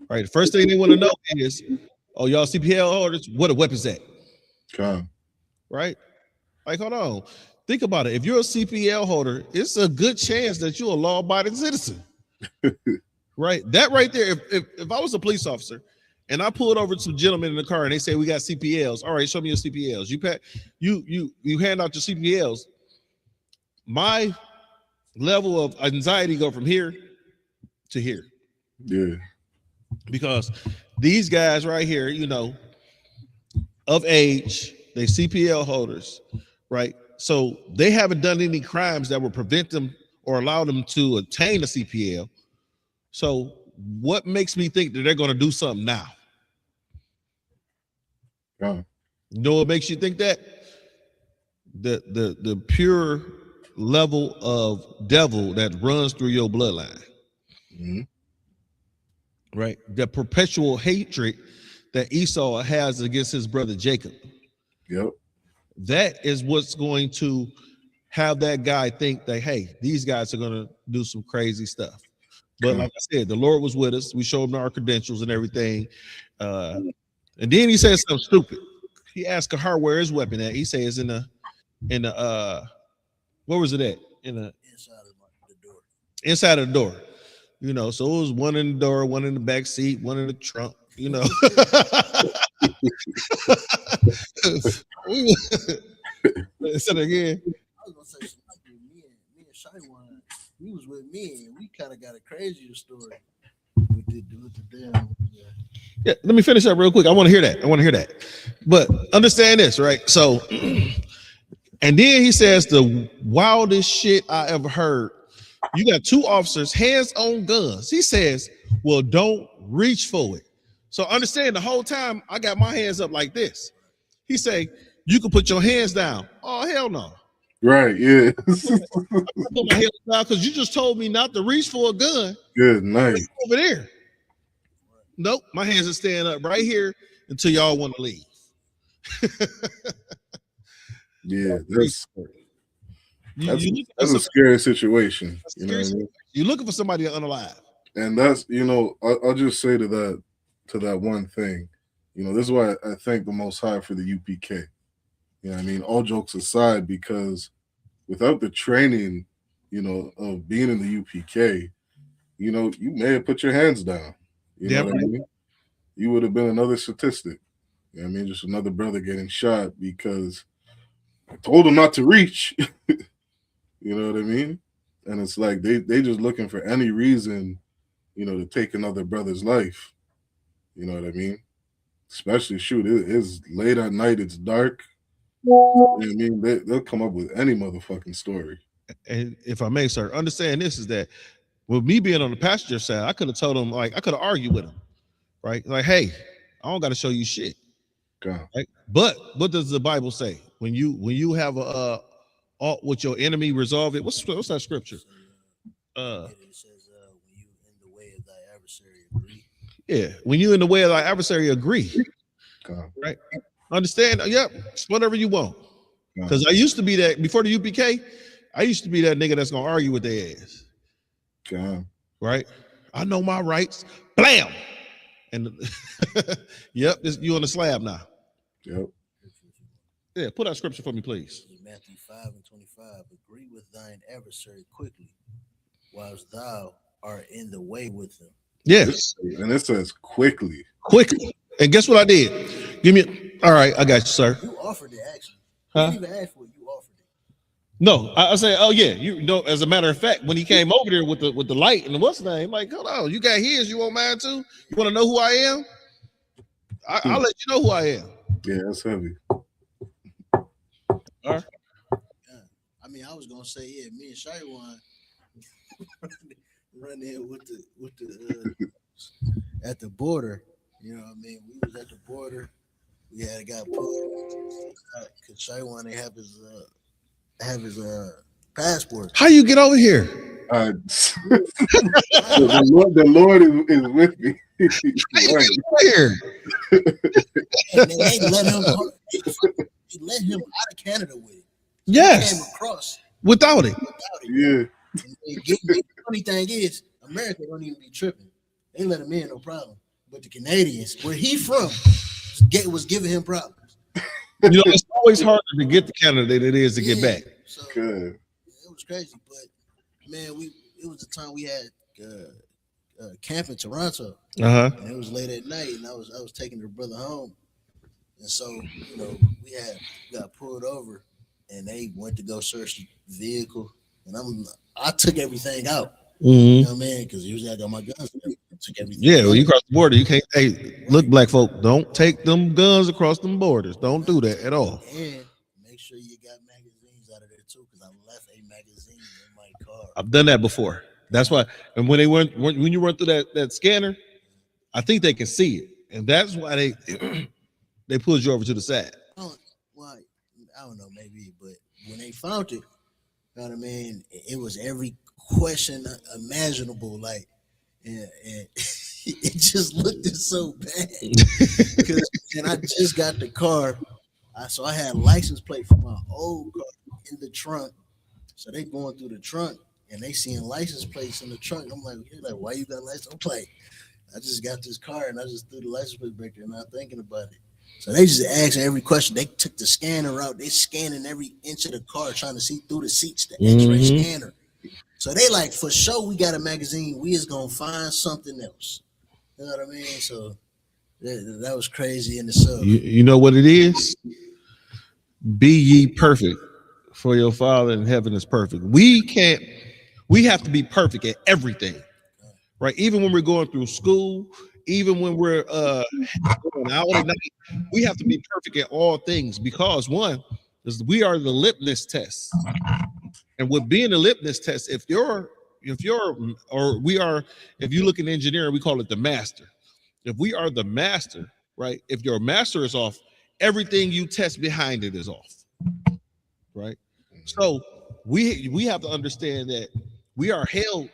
Right. The first thing they want to know is, oh, y'all CPL holders, what are weapons at? Okay. Right. Like, hold on. Think about it. If you're a CPL holder, it's a good chance that you're a law-abiding citizen. Right. That right there. If I was a police officer and I pulled over some gentlemen in the car and they say we got CPLs. All right, show me your CPLs. You hand out your CPLs. My level of anxiety go from here to here. Yeah. Because these guys right here, you know, of age, they CPL holders, right? So they haven't done any crimes that would prevent them or allow them to obtain a CPL. So what makes me think that they're going to do something now? Yeah. You know what makes you think that? The pure level of devil that runs through your bloodline. Right? The perpetual hatred that Esau has against his brother Jacob. Yep. That is what's going to have that guy think that, hey, these guys are going to do some crazy stuff. But like I said, the Lord was with us. We showed him our credentials and everything. And then he said something stupid. He asked Kahar where his weapon at. He says in the where was it at? Inside of the door. You know, so it was one in the door, one in the back seat, one in the trunk, you know. Listen again. I was gonna say something. Me and Shaiwan, he was with me, and we kind of got a crazier story. We did with the damn. Yeah, let me finish up real quick. I want to hear that. But understand this, right? So, and then he says the wildest shit I ever heard. You got 2 officers, hands on guns. He says, well, don't reach for it. So understand the whole time I got my hands up like this. He say, you can put your hands down. Oh, hell no. Right, yeah. I put my hands down because you just told me not to reach for a gun. Good night. Over there. Nope, my hands are staying up right here until y'all want to leave. Yeah, that's a scary situation. You know what I mean? You're looking for somebody to unalive. And that's, you know, I'll just say to that one thing, you know, this is why I thank the Most High for the UPK. You know what I mean? All jokes aside, because without the training, you know, of being in the UPK, you know, you may have put your hands down. You know what I mean? You would have been another statistic. You know what I mean? Just another brother getting shot because I told him not to reach. You know what I mean? And it's like they just looking for any reason, to take another brother's life. You know what I mean? Especially, shoot, it's late at night, it's dark. You know what I mean? They'll come up with any motherfucking story. And if I may, sir, understand this is that with me being on the passenger side, I could have told him, like, I could have argued with him, right? Like, hey, I don't got to show you shit. God. Right? But what does the Bible say? When you have a with your enemy, resolve it. What's that scripture? It says, when you in the way of thy adversary, agree. Yeah, when you in the way of thy adversary, agree. God. Right? Understand? Yep, whatever you want. Because I used to be that before the UPK. I used to be that nigga that's gonna argue with their ass. God. Right? I know my rights. Blam. And yep, you on the slab now. Yep. Yeah, put out scripture for me, please. Matthew 5:25. Agree with thine adversary quickly, whilst thou art in the way with him. Yes. And it says quickly. Quickly. And guess what I did? Give me. All right, I got you, sir. You offered it, actually. Huh? You didn't even ask for it. You offered it. No, I say, oh yeah, you know. As a matter of fact, when he came over there with the light and the what's name, like, hold on, you got his, you want mine too? You want to know who I am? I'll let you know who I am. Yeah, that's heavy. All right. I mean, I was gonna say, yeah, me and Shaiwan run in with the at the border. You know what I mean? We was at the border. We had got pulled because Shaiwan didn't have his passport. How you get over here? The Lord is with me. How you get over here? And they let him out of Canada with it. Yes. He came across without it. Yeah. The funny thing is, America don't even be tripping. They let him in, no problem. But the Canadians, where he from, was giving him problems. You know, it's always harder to get to Canada than it is to get back. So it was crazy, but man, it was the time we had camp in Toronto, and it was late at night, and I was taking the brother home, and so we got pulled over, and they went to go search the vehicle, and I took everything out. You know what I mean? Because usually I got my guns. Took everything. Yeah, when you cross the border, you can't. Hey, look, black folk, don't take them guns across them borders. Don't do that at all. And make sure you got magazines out of there too, because I left a magazine in my car. I've done that before. That's why. And when you run through that scanner, I think they can see it, and that's why they pulled you over to the side. Well, I don't know, maybe, but when they found it, you know what I mean? It was every question imaginable, like, and it just looked so bad. And I just got the car, so I had a license plate for my old car in the trunk. So they going through the trunk and they seeing license plates in the trunk. I'm like, why you got license plate? I just got this car and I just threw the license plate back there, not thinking about it. So they just asking every question. They took the scanner out. They scanning every inch of the car, trying to see through the seats, the X-ray scanner. So they like, for sure, we got a magazine. We is gonna find something else. You know what I mean? So that was crazy in itself. You know what it is? Be ye perfect, for your Father in heaven is perfect. We have to be perfect at everything, right? Even when we're going through school, even when we're going out at night, we have to be perfect at all things, because one is we are the litmus test. And with being a litmus test, if you look in engineering, we call it the master. If we are the master, right? If your master is off, everything you test behind it is off, right? So we have to understand that we are held,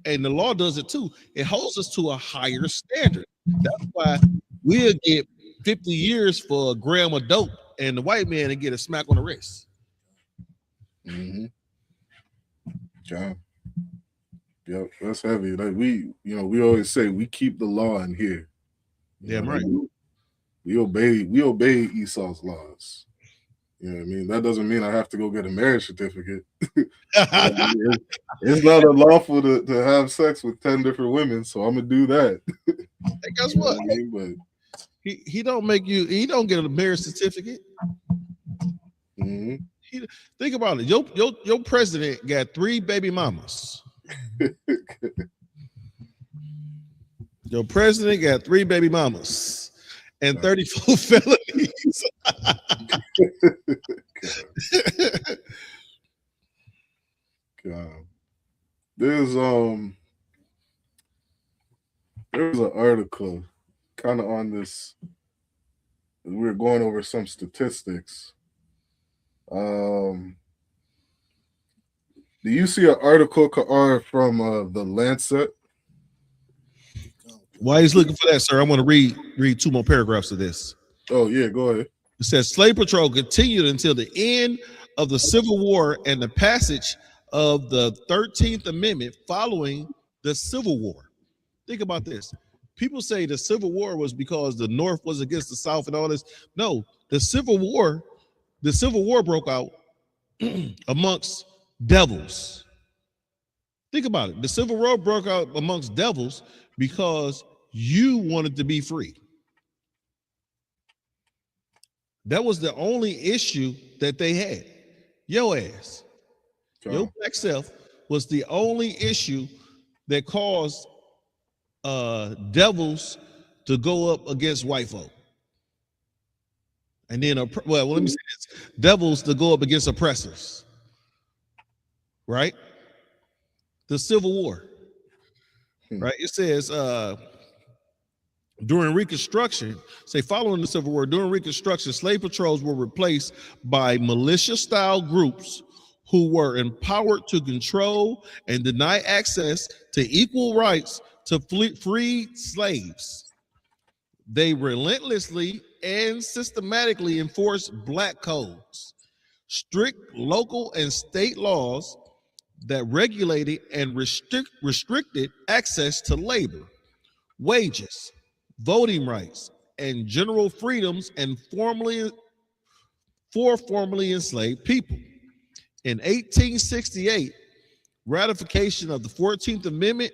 and the law does it too. It holds us to a higher standard. That's why we'll get 50 years for a gram of dope, and the white man will get a smack on the wrist. Yeah. Yep, that's heavy. Like we always say we keep the law in here. Yeah, right. We obey Esau's laws. You know what I mean? That doesn't mean I have to go get a marriage certificate. It's not unlawful to have sex with 10 different women, so I'm gonna do that. Hey, guess what? I mean? But he don't get a marriage certificate. Think about it. Your president got 3 baby mamas. Your president got 3 baby mamas and 34 felonies. God. There's an article kind of on this. We're going over some statistics. Do you see an article from the Lancet? While he's looking for that, sir, I want to read 2 more paragraphs of this. Oh yeah, go ahead. It says slave patrol continued until the end of the Civil War and the passage of the 13th Amendment following the Civil War. Think about this. People say the Civil War was because the North was against the South and all this. No, the Civil War broke out amongst devils. Think about it. The Civil War broke out amongst devils because you wanted to be free. That was the only issue that they had. Your ass, your black self was the only issue that caused devils to go up against white folk. And then, let me say this, devils to go up against oppressors. Right? The Civil War. Right? It says, during Reconstruction, following the Civil War, during Reconstruction, slave patrols were replaced by militia-style groups who were empowered to control and deny access to equal rights to freed slaves. They relentlessly and systematically enforced black codes, strict local and state laws that regulated and restricted access to labor, wages, voting rights, and general freedoms and for formerly enslaved people. In 1868, ratification of the 14th Amendment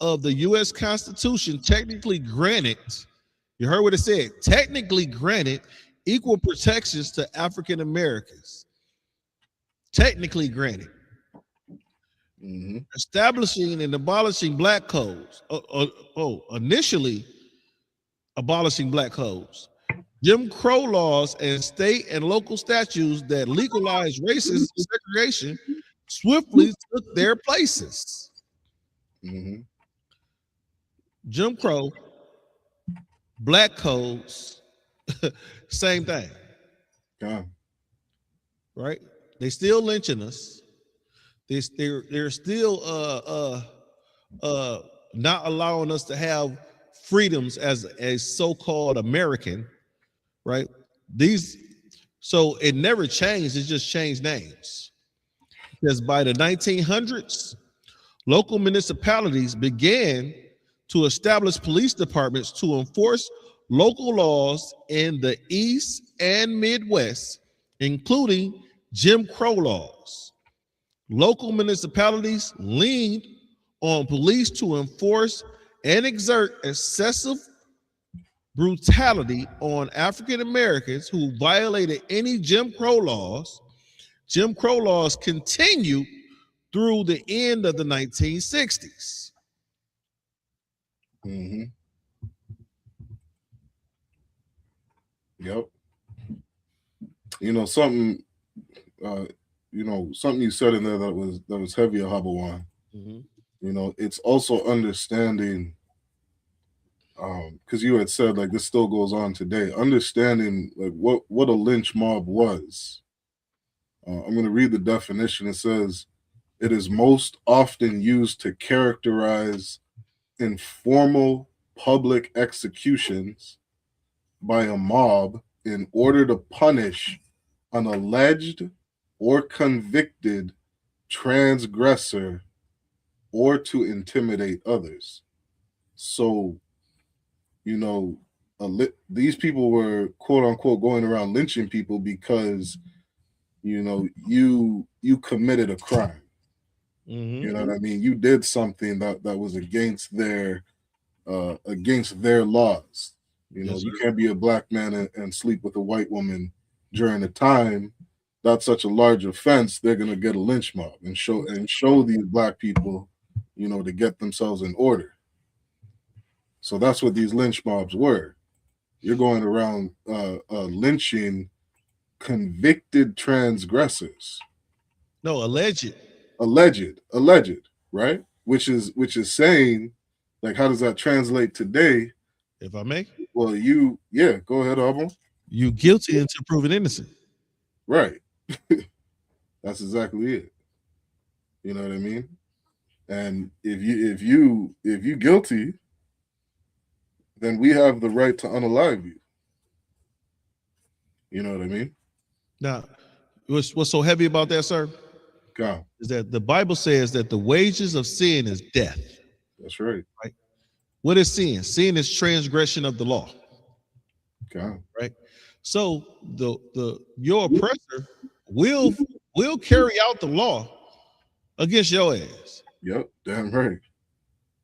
of the U.S. Constitution technically granted, you heard what it said, technically granted equal protections to African Americans. Technically granted. Establishing and abolishing black codes. Initially abolishing black codes. Jim Crow laws and state and local statutes that legalized racism and segregation swiftly took their places. Jim Crow, black codes, same thing. Right? They still lynching us. They're still not allowing us to have freedoms as a so-called American, right? So it never changed, it just changed names. Because by the 1900s, local municipalities began to establish police departments to enforce local laws in the East and Midwest, including Jim Crow laws. Local municipalities leaned on police to enforce and exert excessive brutality on African Americans who violated any Jim Crow laws. Jim Crow laws continued through the end of the 1960s. Yep. Something you said in there that was heavy, Habawan. It's also understanding, because you had said like this still goes on today, understanding like what a lynch mob was. I'm going to read the definition. It says, it is most often used to characterize informal public executions by a mob in order to punish an alleged or convicted transgressor or to intimidate others. So, these people were quote unquote going around lynching people because, you committed a crime. You know what I mean? You did something that was against their laws. You can't be a black man and sleep with a white woman during a time that's such a large offense, they're gonna get a lynch mob and show these black people, to get themselves in order. So that's what these lynch mobs were. You're going around lynching convicted transgressors. No, alleged, right? Which is saying, like, how does that translate today? if I may. Well, go ahead, Auburn. You guilty until proven innocent. Right. That's exactly it. You know what I mean? And if you guilty, then we have the right to unalive you. You know what I mean? Now, what's so heavy about that, sir? God. Is that the Bible says that the wages of sin is death. That's right. Right. What is sin? Sin is transgression of the law. God. Right. So your oppressor will carry out the law against your ass. Yep, damn right.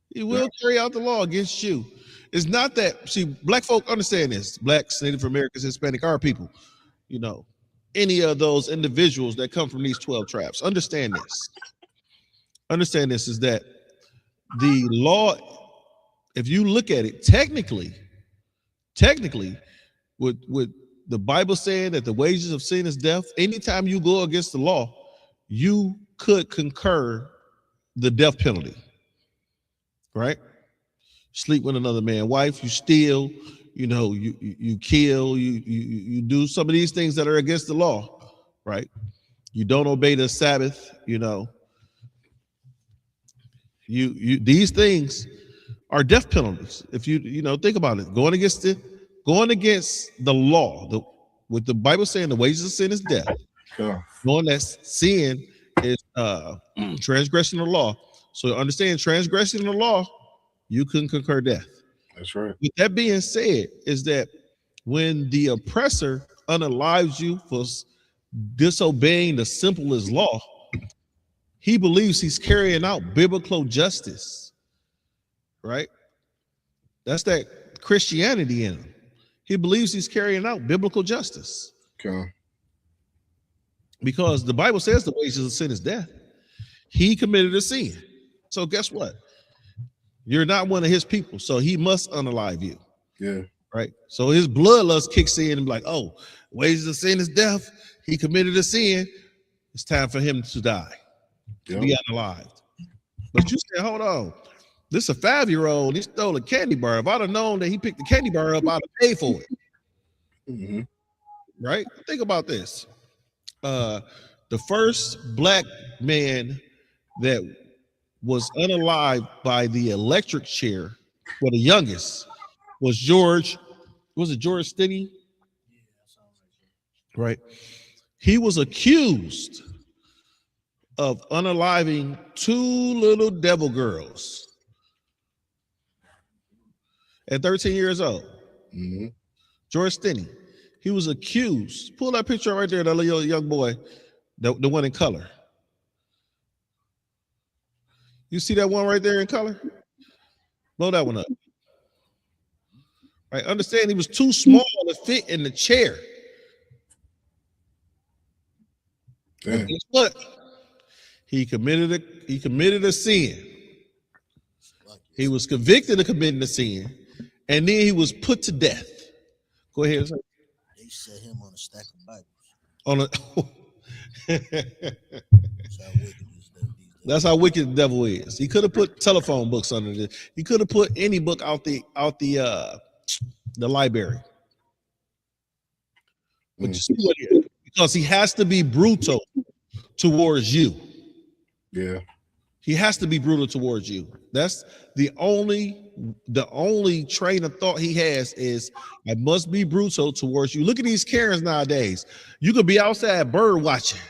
He will carry out the law against you. It's not that, see, black folk understand this. Blacks, Native Americans, Hispanic, our people, any of those individuals that come from these 12 tribes, understand this. Understand this is that the law, if you look at it, technically, with the Bible saying that the wages of sin is death, anytime you go against the law, you could concur the death penalty, right? Sleep with another man's wife, you steal, you kill, you do some of these things that are against the law, right? You don't obey the Sabbath, you these things are death penalties. If you think about it, going against the law, with the Bible saying the wages of sin is death. Yeah. Knowing that sin is transgression of the law. So understand, transgression of the law, you couldn't concur death. That's right. With that being said, is that when the oppressor unalives you for disobeying the simplest law, he believes he's carrying out biblical justice, right? That's that Christianity in him. He believes he's carrying out biblical justice. Okay. Because the Bible says the wages of sin is death. He committed a sin. So guess what? You're not one of his people, so he must unalive you. Yeah. Right. So his bloodlust kicks in and be like, oh, wages of sin is death. He committed a sin. It's time for him to die, to be unalived. But you said, hold on. This is a 5-year-old. He stole a candy bar. If I'd have known that he picked the candy bar up, I'd have paid for it. Mm-hmm. Right? Think about this. The first black man that was unalived by the electric chair, for the youngest, was George Stinney? Right. He was accused of unaliving 2 little devil girls at 13 years old. Mm-hmm. George Stinney. He was accused. Pull that picture right there, that little young boy, the one in color. You see that one right there in color? Blow that one up. Right, understand he was too small to fit in the chair. And guess what? He committed a sin. He was convicted of committing a sin, and then he was put to death. Go ahead. Sir. They set him on a stack of Bibles. On That's how wicked the devil is. He could have put telephone books under this. He could have put any book out the library. But you see what he is? Because he has to be brutal towards you. Yeah. He has to be brutal towards you. That's the only train of thought he has is I must be brutal towards you. Look at these Karens nowadays. You could be outside bird watching,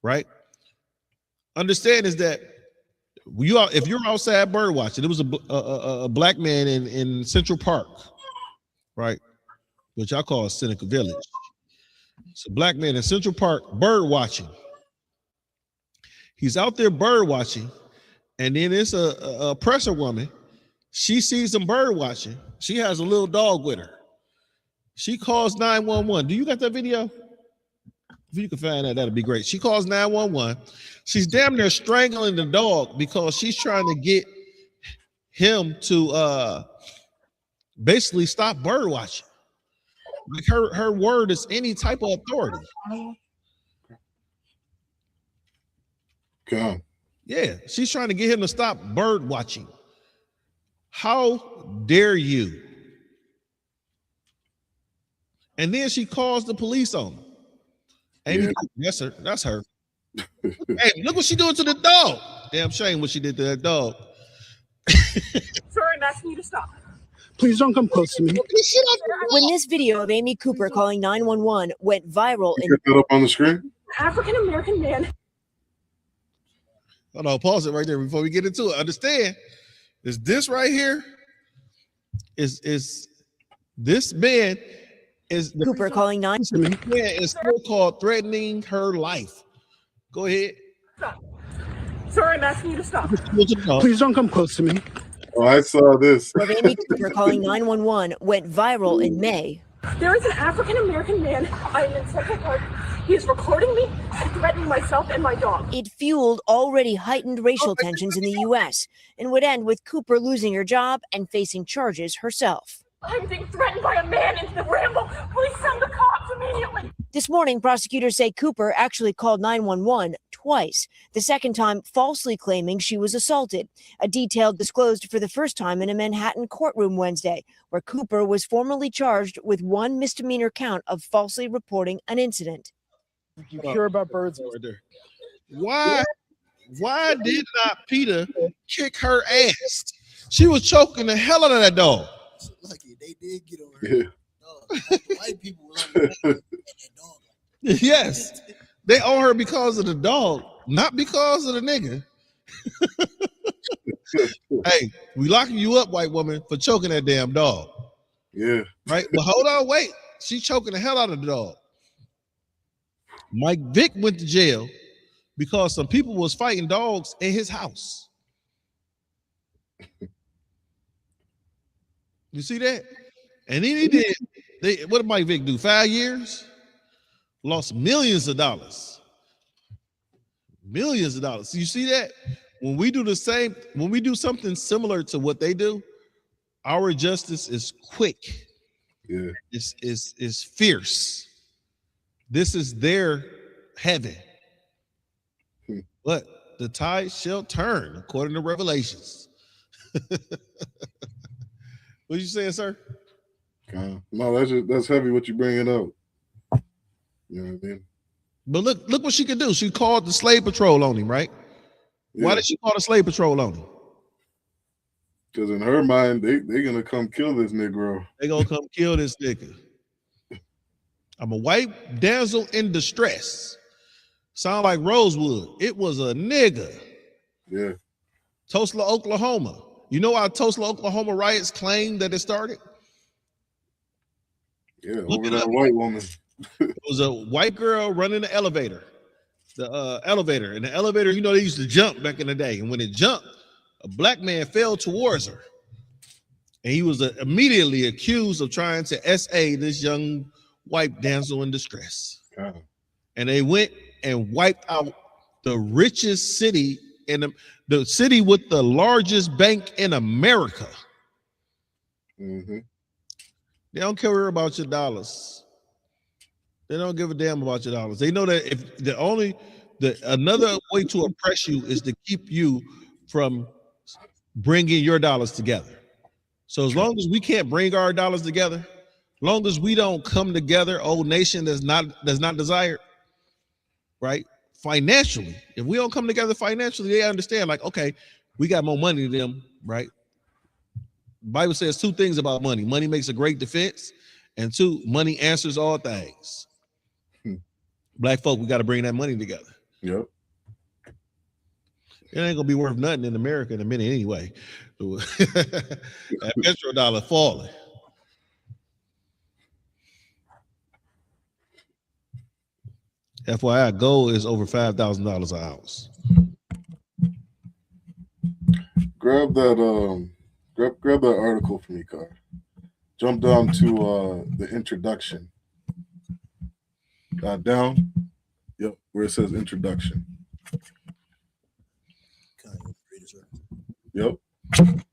right? Understand is that if you're outside bird watching, there was a black man in Central Park, right? Which I call Seneca Village. It's a black man in Central Park bird watching. He's out there bird watching, and then it's a oppressor woman. She sees him bird watching. She has a little dog with her. She calls 911. Do you got that video? If you can find that, that'd be great. She calls 911. She's damn near strangling the dog because she's trying to get him to basically stop bird watching. Like her word is any type of authority. God. Yeah, she's trying to get him to stop bird watching. How dare you? And then she calls the police on him. Amy, that's her. That's her. Hey, look what she doing to the dog. Damn shame what she did to that dog. Sir, I'm asking you to stop. Please don't come close to me. When this video of Amy Cooper calling 911 went viral in that up on the screen. African American man. Hold on, pause it right there before we get into it. Understand, is this right here? Is this man is Cooper calling 911 is so-called threatening her life. Go ahead. Stop. Sir, I'm asking you to stop. Please don't come close to me. Oh, I saw this. Of Amy Cooper calling 911 went viral in May. There is an African American man. I am in Central Park. He is recording me and threatening myself and my dog. It fueled already heightened racial tensions in the U.S. and would end with Cooper losing her job and facing charges herself. I'm being threatened by a man in the Ramble. Please send the cops immediately. This morning, prosecutors say Cooper actually called 911 twice, the second time falsely claiming she was assaulted. A detail disclosed for the first time in a Manhattan courtroom Wednesday, where Cooper was formally charged with one misdemeanor count of falsely reporting an incident. You hear about birds right there. Why did not Peter kick her ass? She was choking the hell out of that dog. Lucky they did get on her. Yeah. White people was on that dog. Yes, they own her because of the dog, not because of the nigga. Hey, we locking you up, white woman, for choking that damn dog. Yeah. Right? But hold on, wait. She's choking the hell out of the dog. Mike Vick went to jail because some people was fighting dogs in his house. You see that? And then he did. What did Mike Vick do? 5 years? Lost millions of dollars. Millions of dollars. You see that? When we do the same, when we do something similar to what they do, our justice is quick. Yeah. It's fierce. This is their heaven. But the tide shall turn, according to Revelations. What you saying, sir? No, that's heavy what you bringing up. You know what I mean? But look what she could do. She called the slave patrol on him, right? Yeah. Why did she call the slave patrol on him? Because in her mind, they're gonna come kill this Negro. They gonna come kill this nigga. I'm a white damsel in distress. Sound like Rosewood. It was a nigga. Yeah. Tulsa, Oklahoma. You know how Tulsa, Oklahoma riots claim that it started? Yeah, over that white woman. It was a white girl running the elevator. And the elevator, you know, they used to jump back in the day. And when it jumped, a black man fell towards her. And he was immediately accused of trying to SA this young white damsel in distress. And they went and wiped out the richest city in the city with the largest bank in America. Mm-hmm. They don't care about your dollars. They don't give a damn about your dollars. They know that if another way to oppress you is to keep you from bringing your dollars together. So as long as we can't bring our dollars together, as long as we don't come together, old nation that's not desired, right? Financially, if we don't come together financially, they understand like, okay, we got more money than them, right? The Bible says two things about money. Money makes a great defense, and two, money answers all things. Black folk, we got to bring that money together. Yep. It ain't gonna be worth nothing in America in a minute anyway. That petrodollar falling. FYI, gold is over $5,000 an ounce. Grab that grab that article for me, Car. Jump down to the introduction. Down. Yep, where it says introduction. Yep. Kind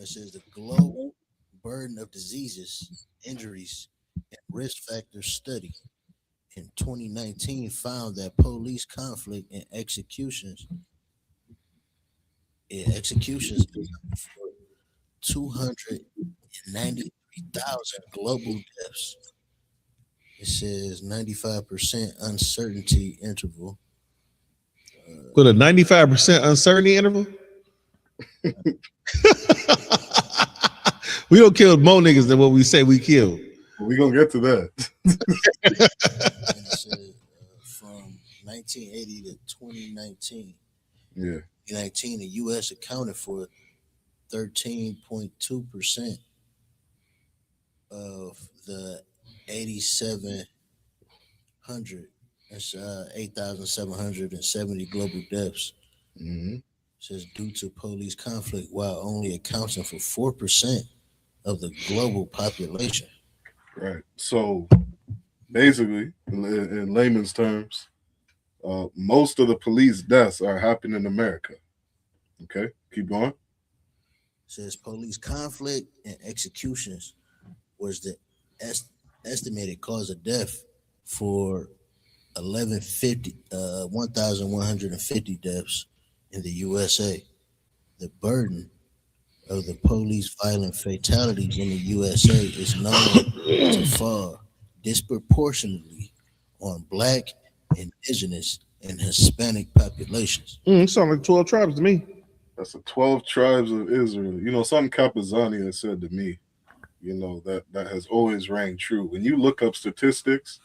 of says the global burden of diseases, injuries, and risk factors study in 2019 found that police conflict and executions 293,000 global deaths. It says 95% uncertainty interval. With a 95% uncertainty interval? We don't kill more niggas than what we say we killed. We're going to get to that. And it said, from 1980 to 2019. Yeah. 2019, the U.S. accounted for 13.2% of the 8,770 global deaths. Mm-hmm. Says due to police conflict, while only accounting for 4% of the global population. Right. So basically, in layman's terms, most of the police deaths are happening in America. Okay, keep going. Says police conflict and executions was the estimated cause of death for 1,150 deaths in the USA. The burden of the police violent fatalities in the USA is known to fall disproportionately on Black, Indigenous, and Hispanic populations. Sound like 12 tribes to me. That's the 12 tribes of Israel. You know, something Capizani has said to me, you know, that has always rang true. When you look up statistics,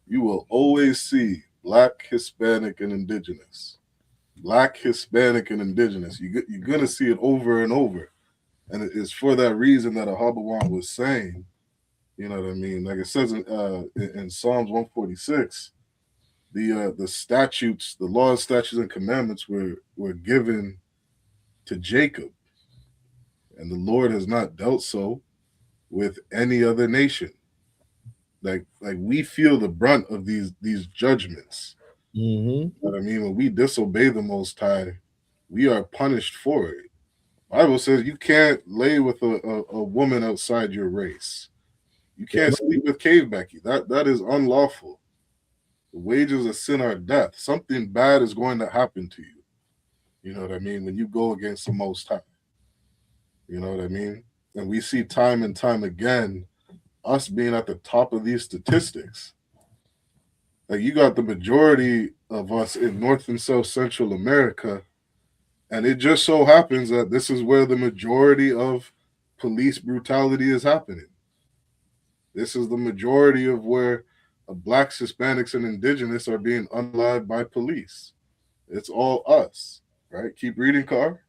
you will always see Black, Hispanic, and Indigenous. Black, Hispanic, and Indigenous. You're going to see it over and over. And it's for that reason that Ahabawan was saying, you know what I mean? Like it says in Psalms 146, the statutes, the laws, statutes, and commandments were given to Jacob. And the Lord has not dealt so with any other nation. Like we feel the brunt of these judgments. Mm-hmm. You know what I mean? When we disobey the Most High, we are punished for it. Bible says you can't lay with a woman outside your race. You can't sleep with cave Becky. That is unlawful. The wages of sin are death. Something bad is going to happen to you. You know what I mean? When you go against the Most High. You know what I mean? And we see time and time again us being at the top of these statistics. Like you got the majority of us in North and South Central America, and it just so happens that this is where the majority of police brutality is happening. This is the majority of where Blacks, Hispanics, and Indigenous are being unalived by police. It's all us, right? Keep reading, Carr.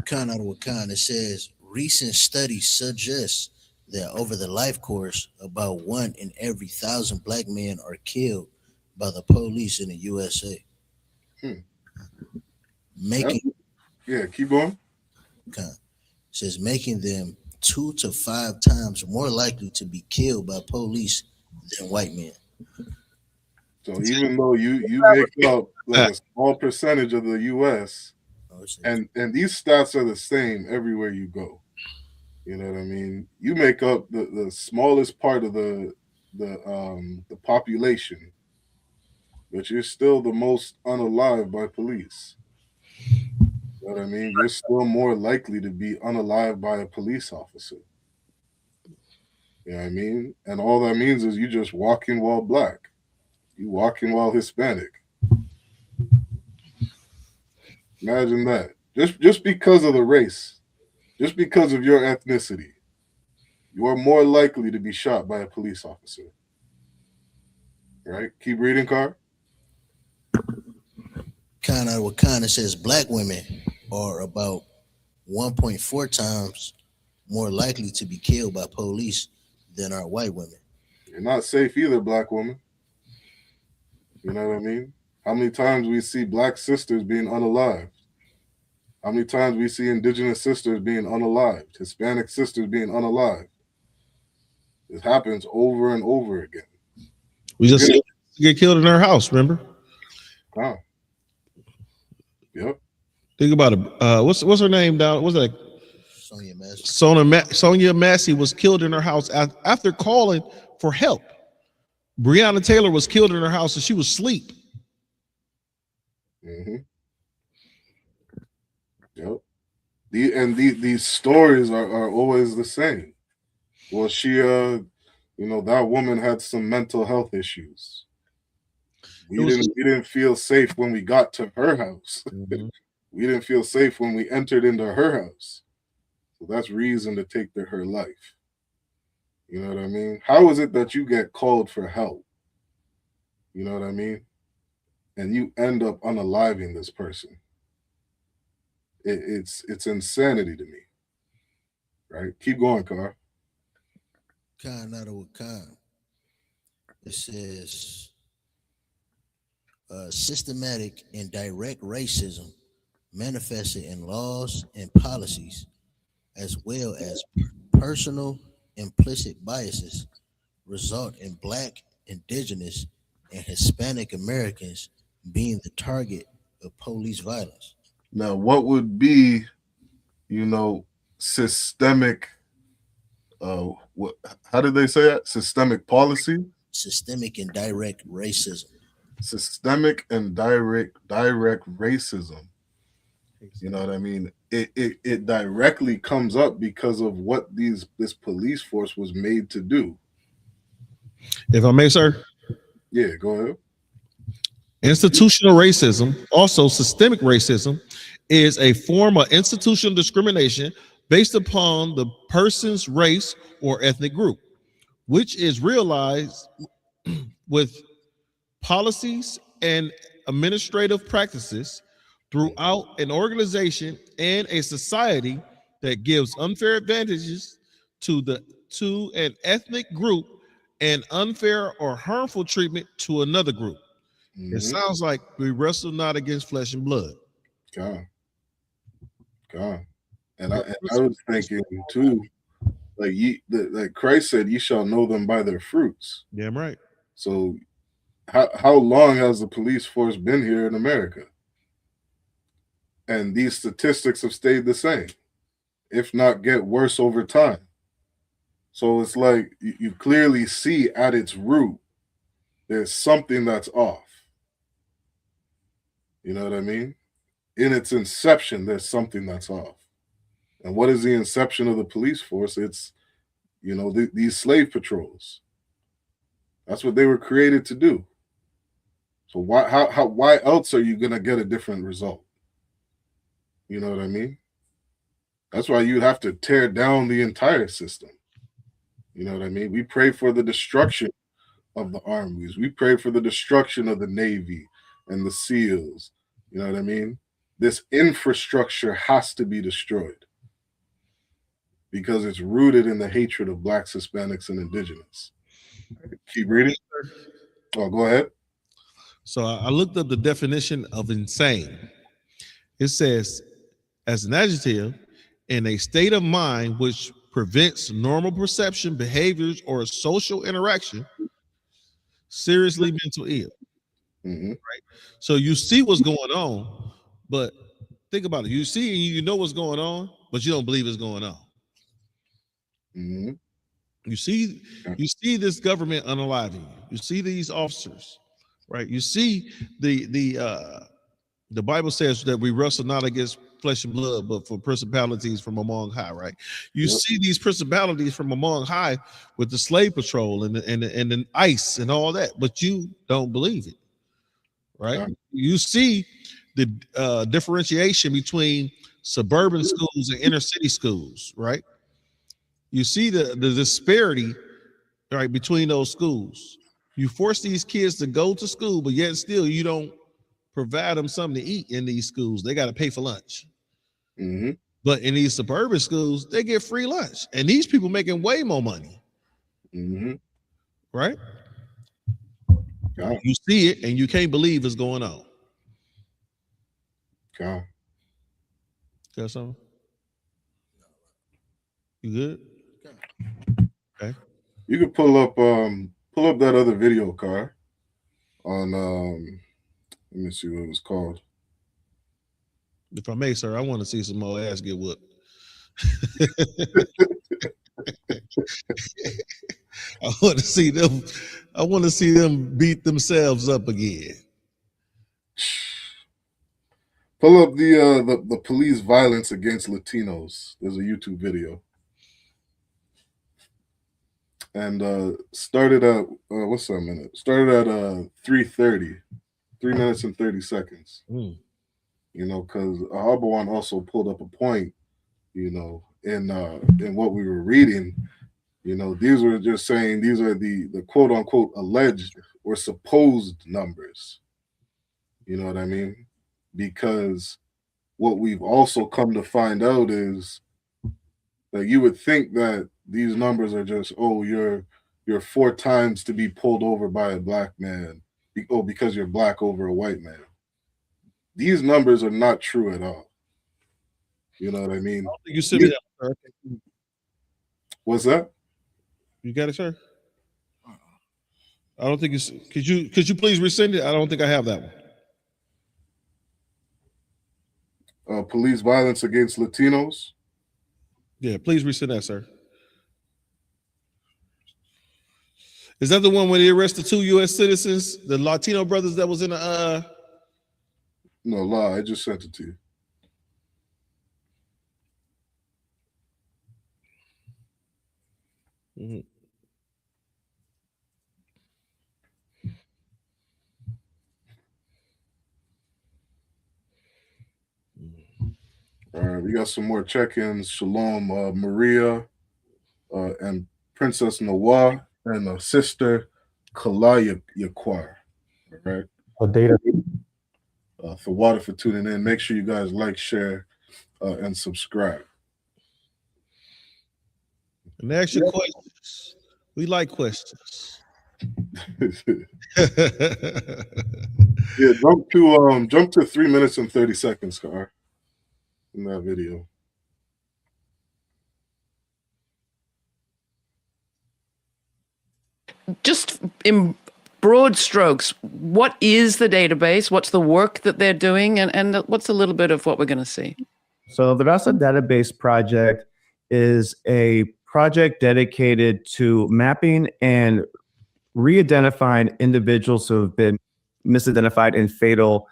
Khan out of Wakan, it says recent studies suggest that over the life course, about 1 in every 1,000 Black men are killed by the police in the USA. Keep going. Khan says making them 2 to 5 times more likely to be killed by police than white men. So even though you make up like a small percentage of the U.S., and these stats are the same everywhere you go. You know what I mean? You make up the smallest part of the population, but you're still the most unalived by police. You know what I mean? You're still more likely to be unalived by a police officer. You know what I mean? And all that means is you just walking while Black. You walking while Hispanic. Imagine that. Just because of the race, just because of your ethnicity, you are more likely to be shot by a police officer. Right? Keep reading, Carr. Kind of what kind of says Black women are about 1.4 times more likely to be killed by police than are white women. You're not safe either, Black woman. You know what I mean? How many times we see Black sisters being unalived? How many times we see Indigenous sisters being unalived? Hispanic sisters being unalived? It happens over and over again. We just get killed in her house. Remember? Wow. Yep. Think about it. What's her name down? What's that? Sonia Massey. Sonia Massey was killed in her house after calling for help. Breonna Taylor was killed in her house and she was asleep. Mm-hmm. Yep. These stories are always the same. Well, she that woman had some mental health issues. We didn't feel safe when we got to her house. Mm-hmm. We didn't feel safe when we entered into her house. So that's reason to take her life. You know what I mean? How is it that you get called for help? You know what I mean? And you end up unaliving this person. It's insanity to me. Right? Keep going, Carl. Khan out of Khan. It says systematic and direct racism manifested in laws and policies, as well as personal implicit biases, result in Black, Indigenous, and Hispanic Americans being the target of police violence. Now, what would be, systemic? How did they say that? Systemic policy? Systemic and direct racism. Systemic and direct racism. You know what I mean? It directly comes up because of what this police force was made to do. If I may, sir. Yeah, go ahead. Institutional racism, also systemic racism, is a form of institutional discrimination based upon the person's race or ethnic group, which is realized with policies and administrative practices throughout an organization and a society that gives unfair advantages to an ethnic group and unfair or harmful treatment to another group. Mm-hmm. It sounds like we wrestle not against flesh and blood. God. And I was thinking too, like Christ said, "You shall know them by their fruits." Damn right. So, how long has the police force been here in America? And these statistics have stayed the same, if not get worse over time. So it's like you clearly see at its root, there's something that's off. You know what I mean? In its inception, there's something that's off. And what is the inception of the police force? It's, these slave patrols. That's what they were created to do. So why else are you gonna get a different result? You know what I mean? That's why you'd have to tear down the entire system. You know what I mean? We pray for the destruction of the armies. We pray for the destruction of the Navy and the SEALs. You know what I mean? This infrastructure has to be destroyed because it's rooted in the hatred of Blacks, Hispanics, and Indigenous. Keep reading. Oh, go ahead. So I looked up the definition of insane. It says, as an adjective, in a state of mind which prevents normal perception, behaviors, or social interaction, seriously mental ill. Mm-hmm. Right? So you see what's going on, but think about it. You see and you know what's going on, but you don't believe it's going on. Mm-hmm. You see this government unaliving you. You see these officers, right? You see the Bible says that we wrestle not against flesh and blood, but for principalities from among high, right? You see these principalities from among high with the slave patrol and the ICE and all that, but you don't believe it, right? You see the differentiation between suburban schools and inner city schools, right? You see the disparity, right, between those schools. You force these kids to go to school, but yet still you don't provide them something to eat in these schools. They got to pay for lunch. Mm-hmm. But in these suburban schools, they get free lunch. And these people making way more money. Mm-hmm. Right? You see it and you can't believe it's going on. Got something? You good? Okay. You could pull up that other video, Car. on let me see what it was called. If I may, sir, I want to see some more ass get whooped. I want to see them. I want to see them beat themselves up again. Pull up the police violence against Latinos. There's a YouTube video. And started at what's that minute? Started at 3:30, 3 minutes and 30 seconds. Mm. You know, because Ahabawan also pulled up a point, you know, in what we were reading. You know, these were just saying these are the quote unquote alleged or supposed numbers. You know what I mean? Because what we've also come to find out is that you would think that these numbers are just, oh, you're 4 times to be pulled over by a black man, because you're black over a white man. These numbers are not true at all. You know what I mean? You sent me that, sir. What's that? You got it, sir? I don't think it's. Could you please resend it? I don't think I have that one. Police violence against Latinos. Yeah, please resend that, sir. Is that the one where they arrested 2 U.S. citizens, the Latino brothers that was in the? No lie, I just sent it to you. Mm-hmm. All right, we got some more check-ins. Shalom, Maria, and Princess Noah, and Sister Kalaya Yaquar. All right. Data. For water for tuning in. Make sure you guys like, share, and subscribe. And ask your questions. We like questions. Yeah, jump to 3 minutes and 30 seconds, Car, in that video. Just in broad strokes, what is the database? What's the work that they're doing? And what's a little bit of what we're going to see? So the Rasa Database Project is a project dedicated to mapping and re-identifying individuals who have been misidentified in fatal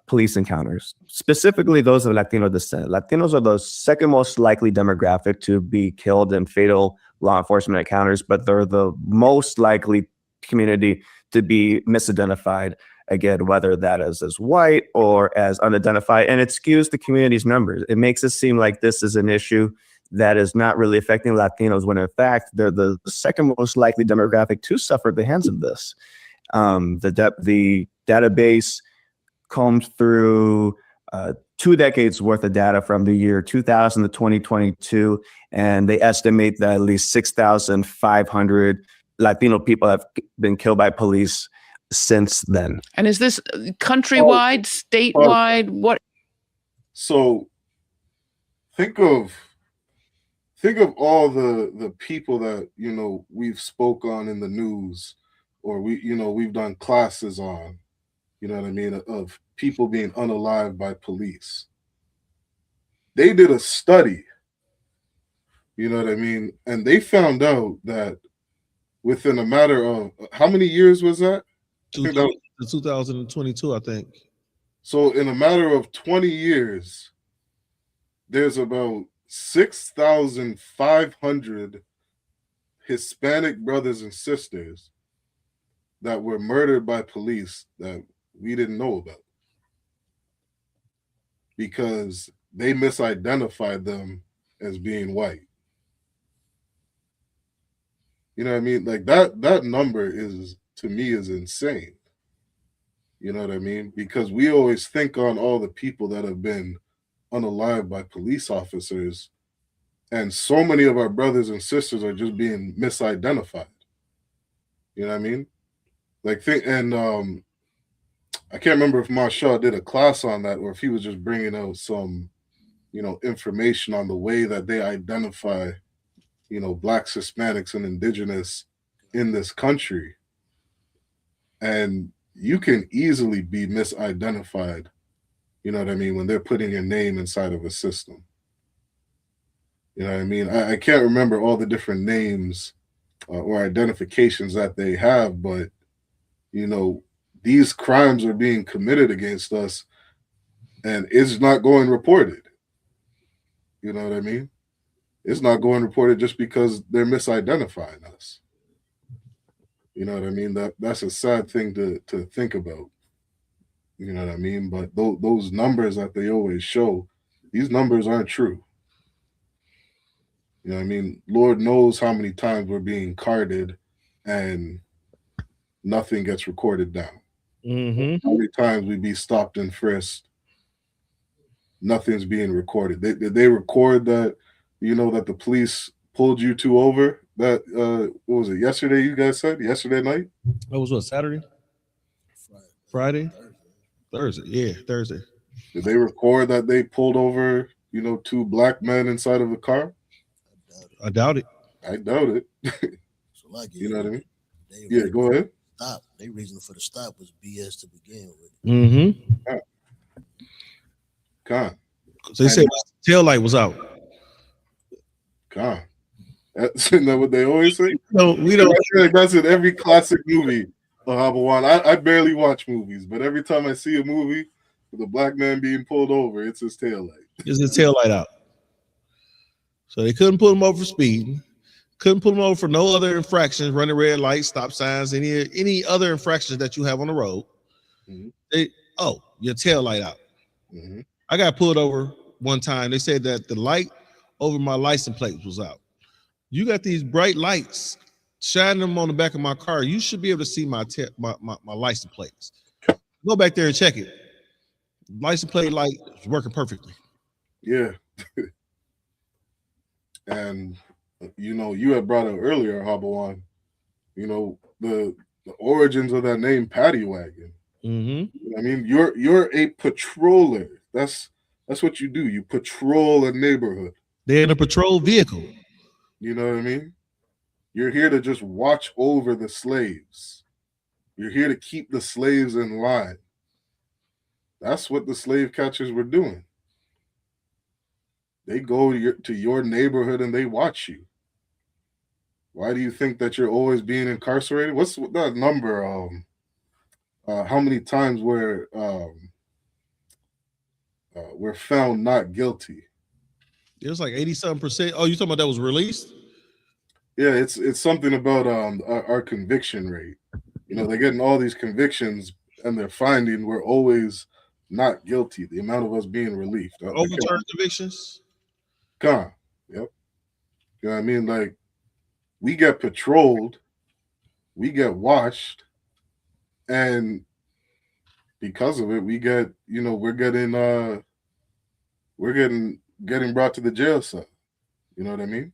police encounters, specifically those of Latino descent. Latinos are the second most likely demographic to be killed in fatal law enforcement encounters, but they're the most likely community to be misidentified, again, whether that is as white or as unidentified, and it skews the community's numbers. It makes it seem like this is an issue that is not really affecting Latinos, when in fact, they're the second most likely demographic to suffer at the hands of this. The database combed through 2 decades worth of data from the year 2000 to 2022, and they estimate that at least 6,500 Latino people have been killed by police since then. And is this countrywide, statewide? What? So think of all the people that, you know, we've spoke on in the news, or we've done classes on, you know what I mean, of people being unalived by police. They did a study, you know what I mean, and they found out that within a matter of, how many years was that? 2022, I think. So in a matter of 20 years, there's about 6,500 Hispanic brothers and sisters that were murdered by police that we didn't know about, because they misidentified them as being white. You know what I mean? Like that number is, to me, is insane. You know what I mean? Because we always think on all the people that have been unalived by police officers, and so many of our brothers and sisters are just being misidentified. You know what I mean? Like, I can't remember if Marshall did a class on that, or if he was just bringing out some, information on the way that they identify, Blacks, Hispanics, and Indigenous in this country. And, you can easily be misidentified. You know what I mean? When they're putting your name inside of a system. You know what I mean? I can't remember all the different names or identifications that they have, but you know, these crimes are being committed against us, and it's not going reported. You know what I mean? It's not going reported just because they're misidentifying us. You know what I mean? That's a sad thing to think about. You know what I mean? But those numbers that they always show, these numbers aren't true. You know what I mean? Lord knows how many times we're being carded and nothing gets recorded down. How many times we be stopped and frisked, nothing's being recorded. Did they record that, you know, that the police pulled you two over? That what was it, yesterday you guys said? Yesterday night? That was what, Saturday? Friday? Thursday. Yeah, Thursday. Did they record that they pulled over, you know, two black men inside of a car? I doubt it. I doubt it. So like You know what I mean? They Yeah, go ahead. Stop. Their reason for the stop was BS to begin with. Mm-hmm. Con. So they said the tail light was out. Con. Isn't that what they always say? No, we don't. That's in every classic movie. I barely watch movies, but every time I see a movie with a black man being pulled over, it's his tail light. Is his tail light out? So they couldn't pull him over for speeding. Couldn't pull him over for no other infractions, running red lights, stop signs, any other infractions that you have on the road. Mm-hmm. Your tail light out. Mm-hmm. I got pulled over one time. They said that the light over my license plate was out. You got these bright lights shining them on the back of my car. You should be able to see my license plates. Go back there and check it. License plate light is working perfectly. Yeah. And you know, you had brought up earlier, Habawan, you know, the origins of that name Paddy Wagon. Mm-hmm. I mean, you're a patroller. That's what you do. You patrol a neighborhood. They're in a patrol vehicle. You know what I mean? You're here to just watch over the slaves. You're here to keep the slaves in line. That's what the slave catchers were doing. They go to your neighborhood and they watch you. Why do you think that you're always being incarcerated? What's that number? How many times we're found not guilty? It was like 87%. Oh, you talking about that was released? Yeah, it's something about our conviction rate. You know, they're getting all these convictions and they're finding we're always not guilty. The amount of us being released. Overturned convictions? Yep. You know what I mean? Like, we get patrolled, we get watched, and because of it, we get, you know, we're getting brought to the jail cell. You know what I mean?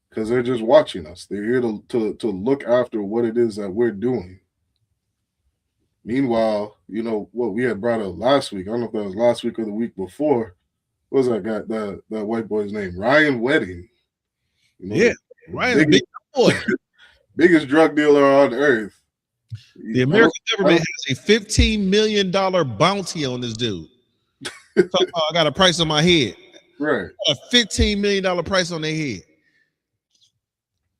Because they're just watching us. They're here to look after what it is that we're doing. Meanwhile, you know what we had brought up last week. I don't know if that was last week or the week before. What was that guy, that white boy's name? Ryan Wedding. You know, yeah, Ryan, big boy. Biggest drug dealer on earth. The American government has a $15 million bounty on this dude. I got a price on my head. Right. A $15 million price on their head.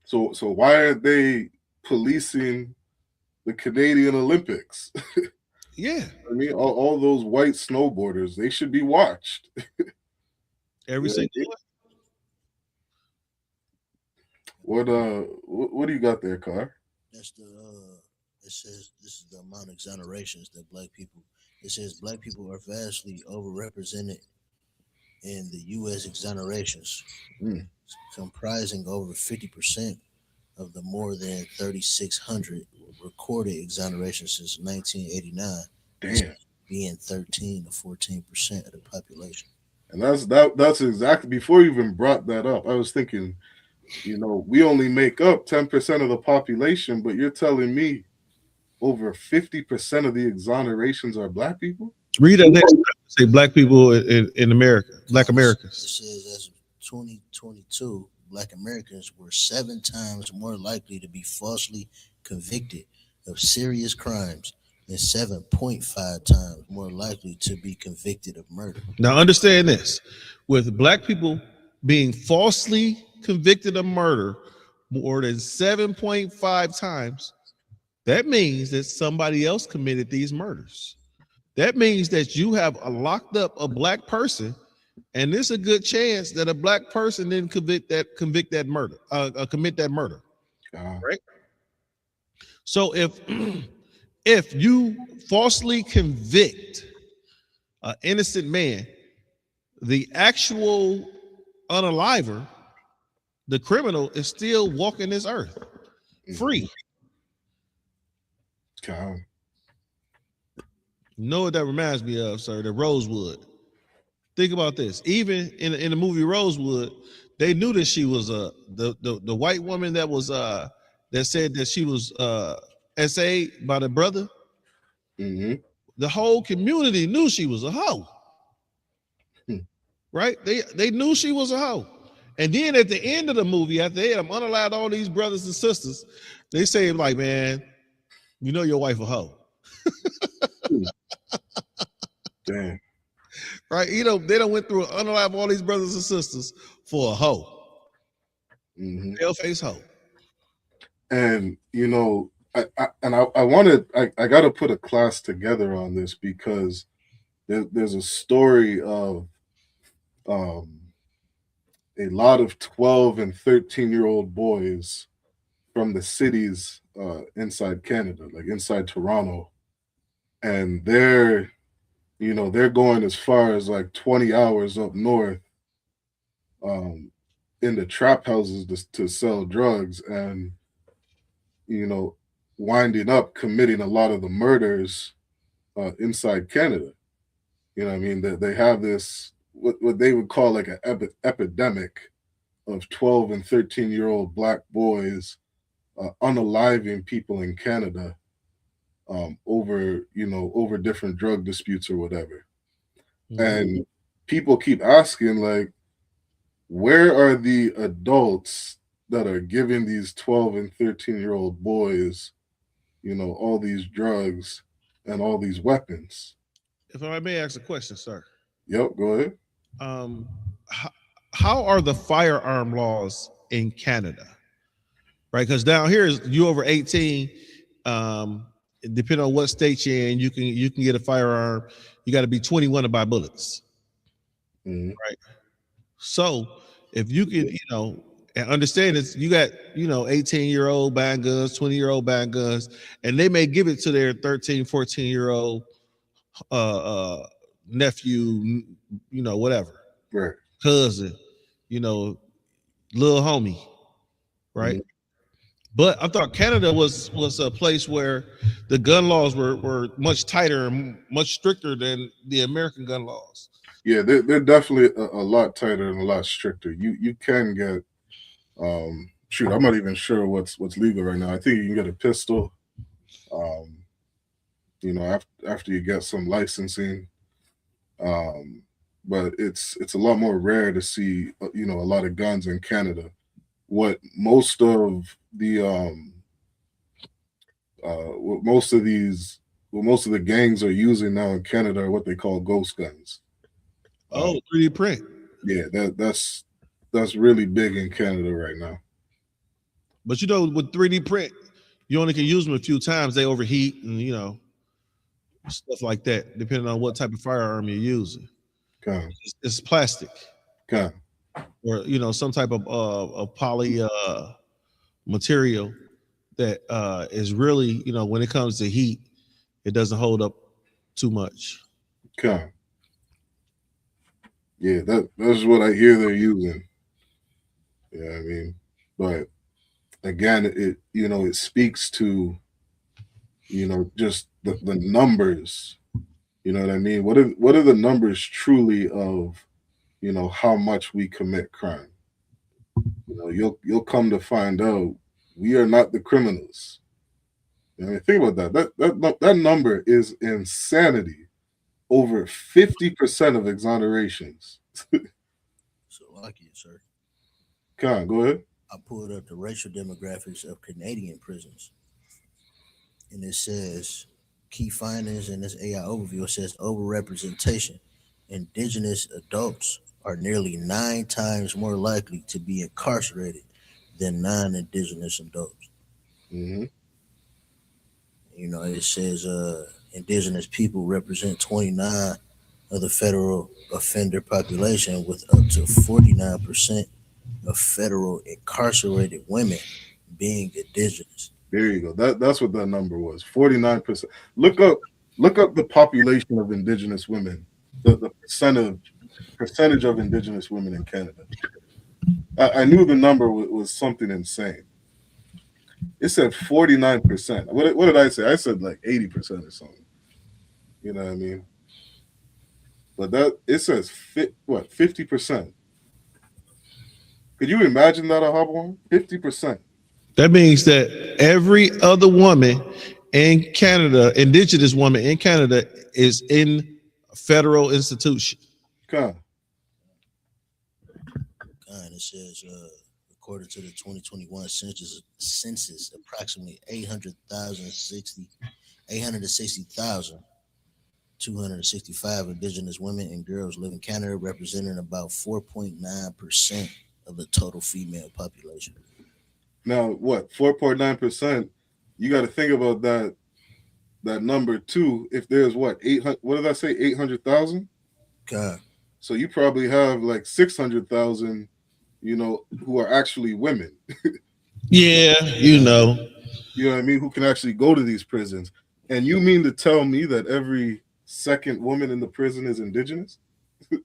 So why aren't they policing the Canadian Olympics? Yeah. I mean, all those white snowboarders, they should be watched. Every single one. What do you got there, Carr? That's it says this is the amount of exonerations that black people. It says black people are vastly overrepresented in the U.S. exonerations, comprising over 50% of the more than 3,600 recorded exonerations since 1989. Damn. Being 13 to 14% of the population. And that's exactly, before you even brought that up, I was thinking, you know, we only make up 10% of the population, but you're telling me over 50% of the exonerations are black people? Read that next. Say black people in America, black Americans. It says as of 2022, black Americans were 7 times more likely to be falsely convicted of serious crimes and 7.5 times more likely to be convicted of murder. Now, understand this: with black people being falsely convicted of murder more than 7.5 times, that means that somebody else committed these murders. That means that you have locked up a black person, and there's a good chance that a black person didn't commit that murder, commit that murder. Right? So if you falsely convict an innocent man, the actual unaliver, the criminal, is still walking this earth free. You know what that reminds me of, sir? The Rosewood. Think about this. Even in the movie Rosewood, they knew that she was the white woman that was that said that she was SA'd by the brother. The whole community knew she was a hoe. Right? They knew she was a hoe. And then at the end of the movie, after they had unallowed all these brothers and sisters, they say like, man, you know your wife a hoe. Damn. Right? You know, they done went through and unalive all these brothers and sisters for a hoe. Pale face hoe. And you know, I wanted I got to put a class together on this because there's a story of a lot of 12 and 13-year-old boys from the cities inside Canada, like inside Toronto, and they're going as far as like 20 hours up north in the trap houses to sell drugs, and winding up committing a lot of the murders inside Canada. You know what I mean? That they have this what they would call like an epidemic of 12 and 13-year-old black boys unaliving people in Canada over different drug disputes or whatever. And people keep asking, like, where are the adults that are giving these 12 and 13-year-old boys, all these drugs and all these weapons? If I may ask a question, sir. Yep, go ahead. How are the firearm laws in Canada? Right, because down here is you over 18. Depending on what state you're in, you can get a firearm. You got to be 21 to buy bullets. Right. So if you can, and understand this, you got 18-year-old buying guns, 20-year-old buying guns, and they may give it to their 13, 14-year-old nephew, whatever, right, cousin, little homie, right? But I thought Canada was a place where the gun laws were much tighter and much stricter than the American gun laws. Yeah, they're definitely a lot tighter and a lot stricter. You can get shoot, I'm not even sure what's legal right now. I think you can get a pistol after you get some licensing. But it's a lot more rare to see a lot of guns in Canada. What most of the gangs are using now in Canada are what they call ghost guns. 3D print. Yeah, that's really big in Canada right now. But with 3D print, you only can use them a few times. They overheat and stuff like that, depending on what type of firearm you're using. Okay. It's plastic. Okay. Or some type of poly material that is really, when it comes to heat, it doesn't hold up too much. Okay. Yeah, that's what I hear they're using. Yeah, I mean, but again, it speaks to just the numbers. You know what I mean? What are the numbers truly of how much we commit crime? You'll come to find out we are not the criminals. I mean, think about that. That number is insanity. Over 50% of exonerations. So lucky, sir. Come on, go ahead. I pulled up the racial demographics of Canadian prisons, and it says key findings in this AI overview. It says overrepresentation. Indigenous adults are nearly 9 times more likely to be incarcerated than non-indigenous adults. Mm-hmm. You know, it says indigenous people represent 29 of the federal offender population, with up to 49% of federal incarcerated women being indigenous. There you go. That's what that number was. 49%. Look up the population of indigenous women. The percentage of indigenous women in Canada. I knew the number was something insane. It said 49%. What did I say? I said like 80% or something. You know what I mean? But that it says 50%. Could you imagine that, a Hobble? 50%. That means that every other woman in Canada, indigenous woman in Canada, is in a federal institution. God. And it says, according to the 2021 census, approximately 860,265 indigenous women and girls live in Canada, representing about 4.9% of the total female population. Now, what? 4.9%. You got to think about that number too. If there's what, 800, what did I say? 800,000? God. So you probably have like 600,000, who are actually women. Yeah, you know. You know what I mean? Who can actually go to these prisons. And you mean to tell me that every second woman in the prison is indigenous? God,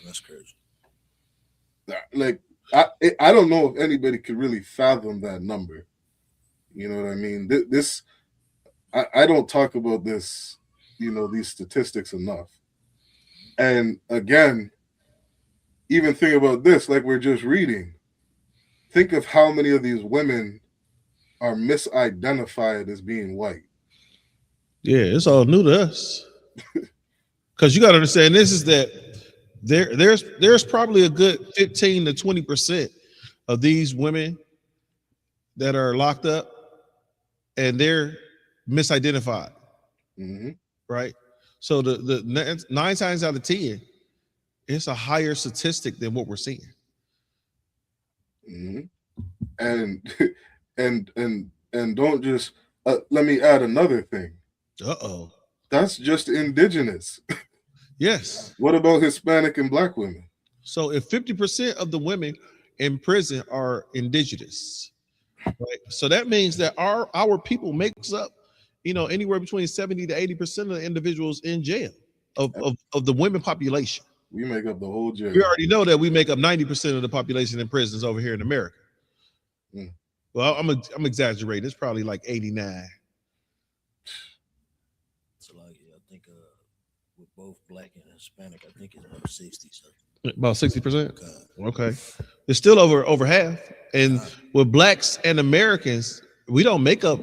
that's crazy. Like, I don't know if anybody could really fathom that number. You know what I mean? I don't talk about this, these statistics enough. And again, even think about this, like we're just reading. Think of how many of these women are misidentified as being white. Yeah, it's all new to us. Because you got to understand, this is that there's probably a good 15 to 20% of these women that are locked up, and they're misidentified. Mm-hmm. Right? So the 9 times out of 10, it's a higher statistic than what we're seeing. Mm-hmm. And don't just let me add another thing. Uh-oh. That's just indigenous. Yes. What about Hispanic and black women? So if 50% of the women in prison are indigenous, right? So that means that our people makes up, anywhere between 70 to 80% of the individuals in jail of the women population. We make up the whole jail. We already know that we make up 90% of the population in prisons over here in America. Mm. Well, I'm exaggerating. It's probably like 89. So like, I think with both black and Hispanic, I think it's about 60. So. About 60%. Okay, it's still over half. And with blacks and Americans, we don't make up.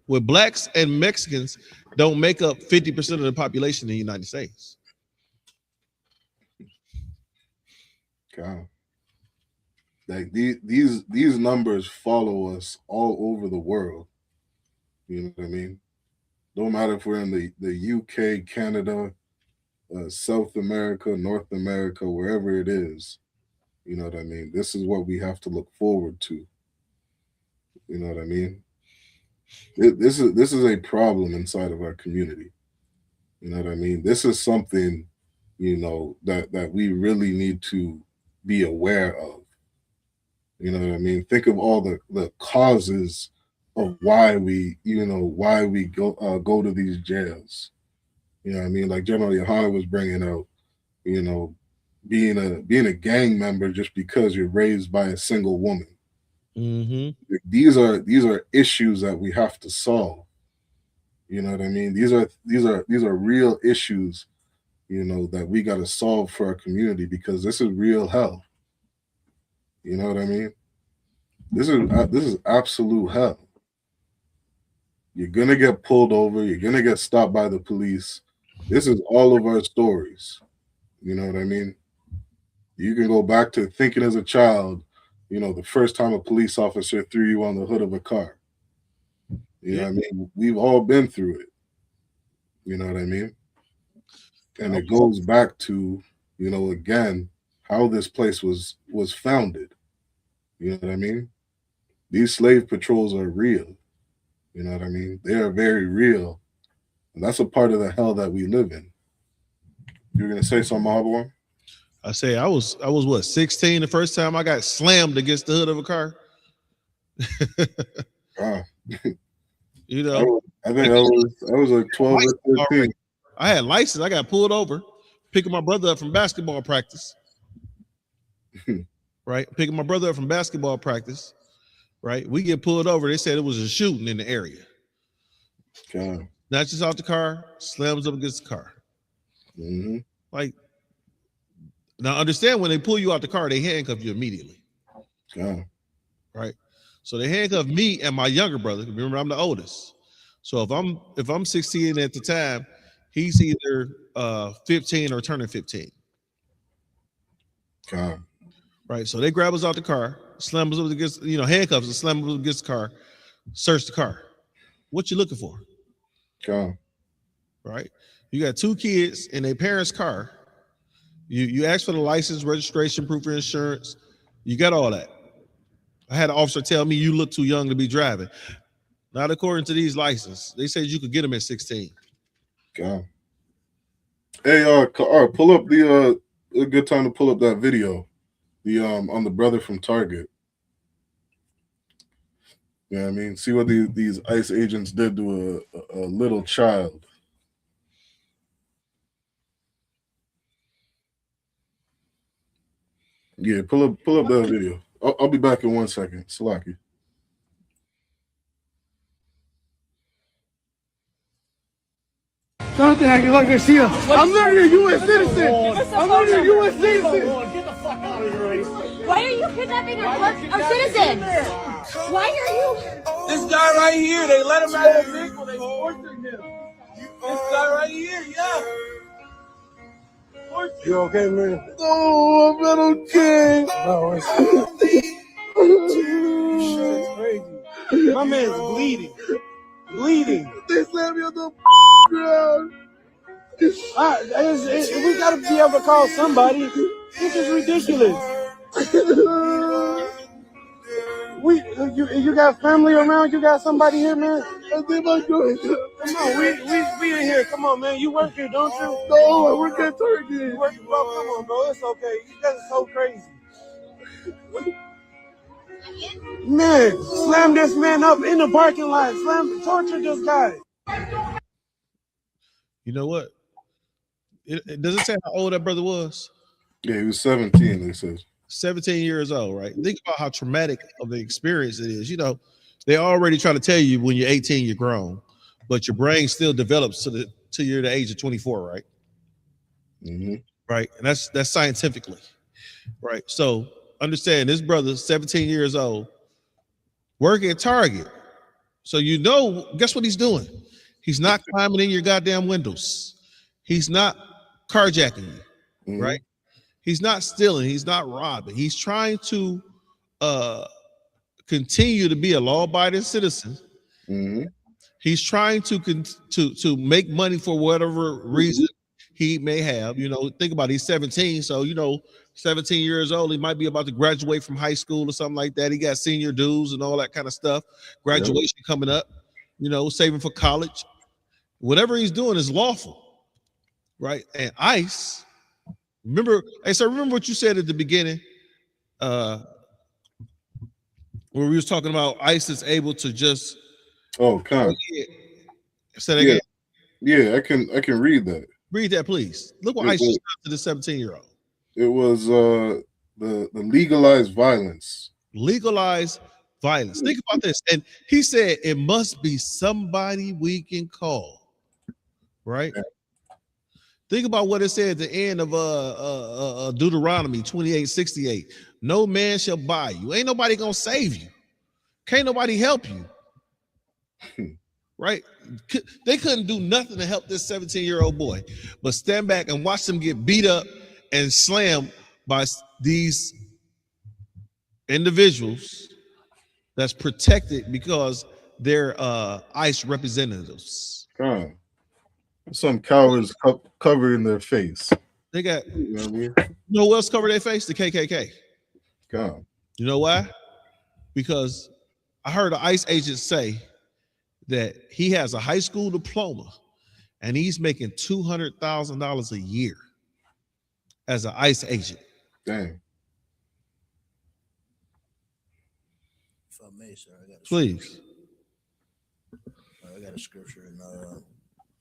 With blacks and Mexicans, don't make up 50% of the population in the United States. God. Like these numbers follow us all over the world. You know what I mean? Don't matter if we're in the UK, Canada, South America, North America, wherever it is. You know what I mean? This is what we have to look forward to. You know what I mean? This is a problem inside of our community. You know what I mean? This is something, that we really need to be aware of. You know what I mean? Think of all the causes of why we go to these jails. You know what I mean? Like General Yohana was bringing out, being a gang member just because you're raised by a single woman. Mm-hmm. These are issues that we have to solve. You know what I mean? These are real issues, that we got to solve for our community, because this is real hell. You know what I mean? This is absolute hell. You're gonna get pulled over. You're gonna get stopped by the police. This is all of our stories. You know what I mean? You can go back to thinking as a child, the first time a police officer threw you on the hood of a car. You know what I mean? We've all been through it. You know what I mean? And it goes back to, you know, again, how this place was founded. You know what I mean? These slave patrols are real. You know what I mean? They are very real. And that's a part of the hell that we live in. You were gonna say something, Mahabo? I say I was what, 16 the first time I got slammed against the hood of a car. You know, I think I was like 12 or 13. I had license. I got pulled over, picking my brother up from basketball practice. Right, picking my brother up from basketball practice. Right, we get pulled over. They said it was a shooting in the area. Snatches out the car, slams up against the car. Like, now understand, when they pull you out the car, they handcuff you immediately. Right, so they handcuff me and my younger brother. Remember, I'm the oldest. So if I'm 16 at the time, he's either 15 or turning 15. Right, so they grab us out the car, slam us up against, you know, handcuffs and slam us up against the car, search the car. What you looking for? Right, you got two kids in their parents' car. You ask for the license, registration, proof of insurance. You got all that. I had an officer tell me, you look too young to be driving. Not according to these licenses. They said you could get them at 16. Hey, pull up the a good time to pull up that video, the on the brother from Target. Yeah, you know I mean, see what these ICE agents did to a little child. Yeah, pull up that video. I'll be back in 1 second. Salaki. Something I can look and see. I'm not a U.S. citizen. I'm not a U.S. citizen. Get the fuck out of here. Why are you kidnapping our citizens? Why are you? This guy right here, they let him out of the vehicle. They tortured him. This guy right here, yeah. You okay, man? No, I'm not okay. No, it's crazy. My man's bleeding. They slammed me on the ground. We gotta be able to call somebody. This is ridiculous. You got family around? You got somebody here, man? I think my girl. Come on, we in here. Come on, man. You work here, don't you? No, I work at Target. You work, bro. Come on, bro. It's okay. That's so crazy. Man, slam this man up in the parking lot. Torture this guy. You know what? It doesn't say how old that brother was. Yeah, he was 17, they said. 17 years old, right? Think about how traumatic of an experience it is. You know, they already try to tell you when you're 18, you're grown, but your brain still develops till you're the age of 24, right? Right, and that's scientifically, right? So understand, this brother, 17 years old, working at Target. So you know, guess what he's doing? He's not climbing in your goddamn windows. He's not carjacking you, right? He's not stealing. He's not robbing. He's trying to continue to be a law-abiding citizen. He's trying to make money for whatever reason he may have. You know, think about it, he's 17. So, you know, 17 years old, he might be about to graduate from high school or something like that. He got senior dues and all that kind of stuff. Graduation coming up, you know, saving for college. Whatever he's doing is lawful, right? And ICE, remember what you said at the beginning, where we was talking about ICE is able to just say that again. Yeah, I can read that. Read that, please. Look what ICE just done to the 17-year-old. It was the legalized violence. Legalized violence. Think about this. And he said it must be somebody we can call. Right? Think about what it said at the end of Deuteronomy 28:68. No man shall buy you. Ain't nobody gonna save you. Can't nobody help you. Right? They couldn't do nothing to help this 17-year-old boy, but stand back and watch them get beat up and slammed by these individuals that's protected because their ICE representatives. God. Some cowards covering their face. They got, You know what I mean? you know who else covered their face? The KKK. God. You know why? Because I heard an ICE agent say that he has a high school diploma and he's making $200,000 a year as an ICE agent. Dang. If I may, sir, I got a Please. I got a scripture in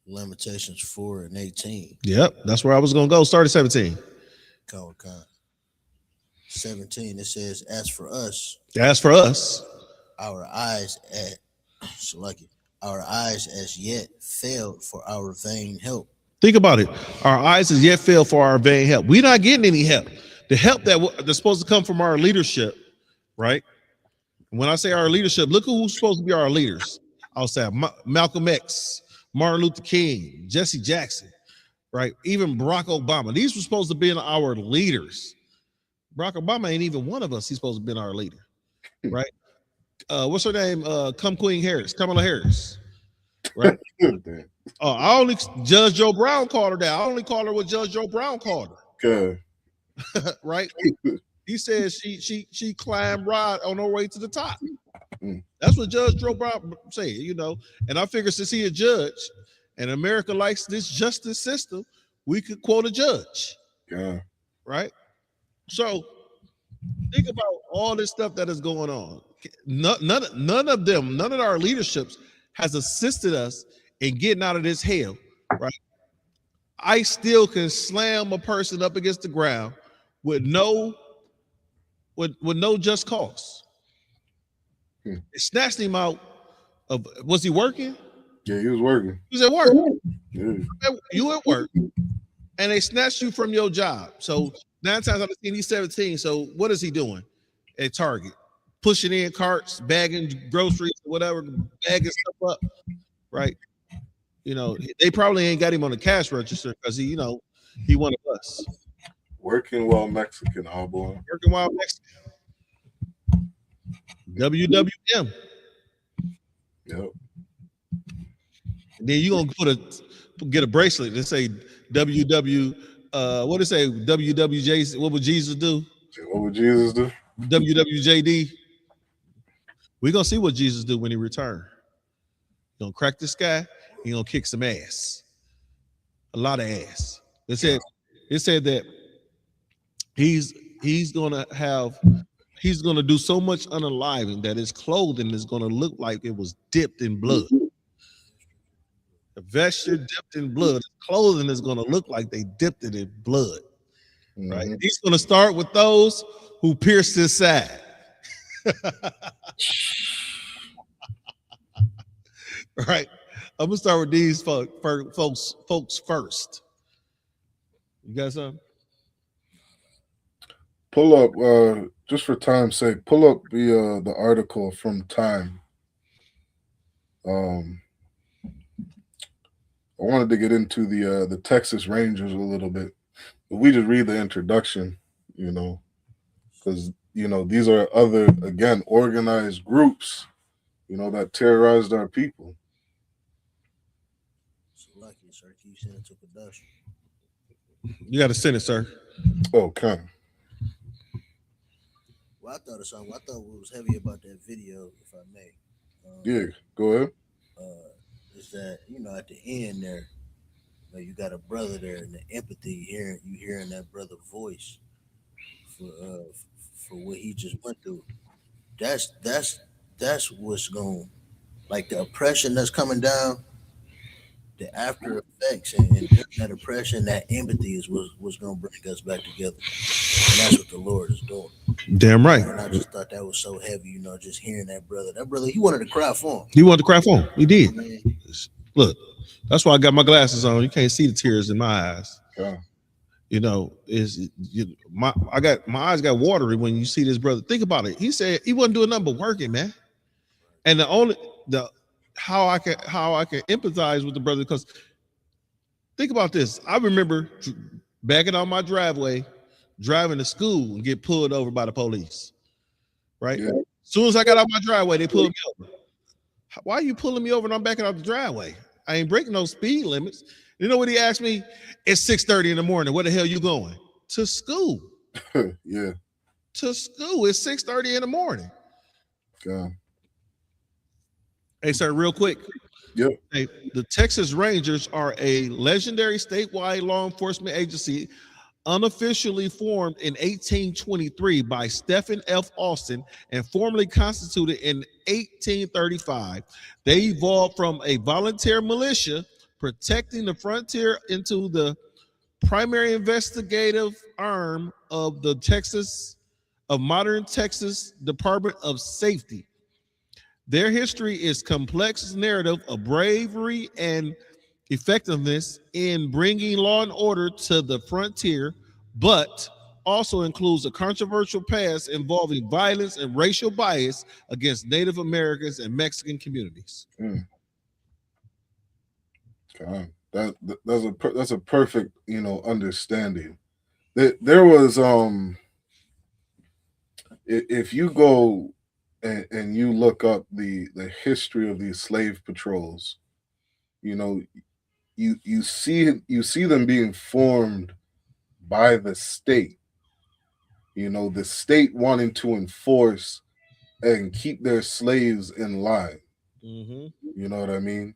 Lamentations 4:18. Yep, that's where I was gonna go. Start at 17. 17, it says, as for us, our eyes as yet failed for our vain help. Think about it. Our eyes as yet failed for our vain help. We're not getting any help. The help that's supposed to come from our leadership, right? When I say our leadership, look who's supposed to be our leaders. I'll say Malcolm X, Martin Luther King, Jesse Jackson, right? Even Barack Obama. These were supposed to be our leaders. Barack Obama ain't even one of us. He's supposed to be our leader, right? What's her name? Kamala Harris, right? Judge Joe Brown called her that. I only call her what Judge Joe Brown called her. Okay. Right? He said she climbed right on her way to the top. That's what Judge Joe Brown said, you know. And I figure since he a judge and America likes this justice system, we could quote a judge. Yeah. Right? So think about all this stuff that is going on. None of our leaderships has assisted us in getting out of this hell, right? I still can slam a person up against the ground with no just cause. It snatched him out of, was he working? Yeah, he was working. He was at work. Yeah. You at work, and they snatched you from your job. So 9 times out of 10, he's 17. So what is he doing at Target? Pushing in carts, bagging groceries, whatever, bagging stuff up, right? You know, they probably ain't got him on the cash register because he one of us. Working while Mexican, boy. Working while Mexican. WWM. Yep. And then you gonna get a bracelet and say WW. What did it say? WWJ. What would Jesus do? What would Jesus do? WWJD. We're gonna see what Jesus do when he returns. He's gonna crack this guy. He's gonna kick some ass. A lot of ass. It said that he's gonna do so much unaliving that his clothing is gonna look like it was dipped in blood. The vesture dipped in blood. His clothing is gonna look like they dipped it in blood. Right? He's gonna start with those who pierced his side. Right. I'm gonna start with these folks first. You got something? Pull up, just for time's sake, pull up the article from Time. I wanted to get into the Texas Rangers a little bit, but we just read the introduction, because these are other, again, organized groups, that terrorized our people. Lucky, sir. Can you send it to production? You got to send it, sir. Okay. Well, I thought what was heavy about that video, if I may. Yeah, go ahead. Is that at the end there, you got a brother there, and the empathy hearing that brother voice for what he just went through. That's what's going, like the oppression that's coming down. The after effects and that oppression, that empathy is what's going to bring us back together, and that's what the Lord is doing. Damn right. And I just thought that was so heavy, just hearing that brother. That brother, he wanted to cry for him. He wanted to cry for him. He did. Look, that's why I got my glasses on. You can't see the tears in my eyes. Yeah. My eyes got watery when you see this brother. Think about it. He said he wasn't doing nothing but working, man. And how I can empathize with the brother, because think about this. I remember backing on my driveway, driving to school and get pulled over by the police. Right? Yeah. As soon as I got out my driveway, they pulled me over. Why are you pulling me over and I'm backing out the driveway? I ain't breaking no speed limits. You know what he asked me? It's 6:30 in the morning. Where the hell you going? To school. Yeah. To school. It's 6:30 in the morning. God. Hey, sir, real quick. Yep. Hey, the Texas Rangers are a legendary statewide law enforcement agency unofficially formed in 1823 by Stephen F. Austin and formally constituted in 1835. They evolved from a volunteer militia protecting the frontier into the primary investigative arm of the modern Texas Department of Safety. Their history is complex narrative of bravery and effectiveness in bringing law and order to the frontier, but also includes a controversial past involving violence and racial bias against Native Americans and Mexican communities. God, that's a perfect understanding. There was if you go and you look up the history of these slave patrols, you see them being formed by the state. The state wanting to enforce and keep their slaves in line. You know what I mean?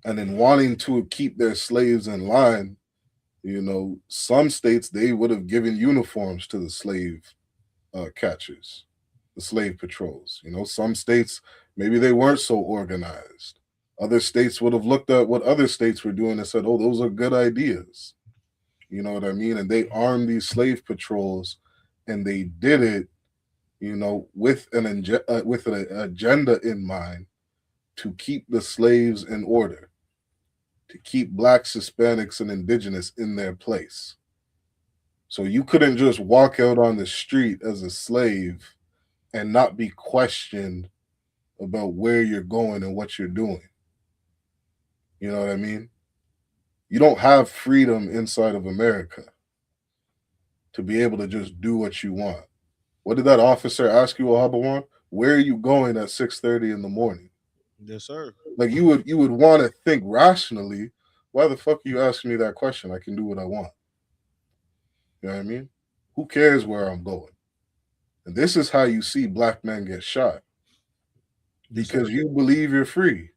And then wanting to keep their slaves in line, some states they would have given uniforms to the slave catchers, the slave patrols. Some states maybe they weren't so organized. Other states would have looked at what other states were doing and said, "Oh, those are good ideas." You know what I mean? And they armed these slave patrols, and they did it, with with an agenda in mind to keep the slaves in order, to keep blacks, Hispanics, and indigenous in their place. So you couldn't just walk out on the street as a slave and not be questioned about where you're going and what you're doing. You know what I mean? You don't have freedom inside of America to be able to just do what you want. What did that officer ask you, Ahabawan? Where are you going at 6:30 in the morning? Yes, sir. Like you would want to think rationally. Why the fuck are you asking me that question? I can do what I want. You know what I mean? Who cares where I'm going? And this is how you see black men get shot. Because you believe you're free.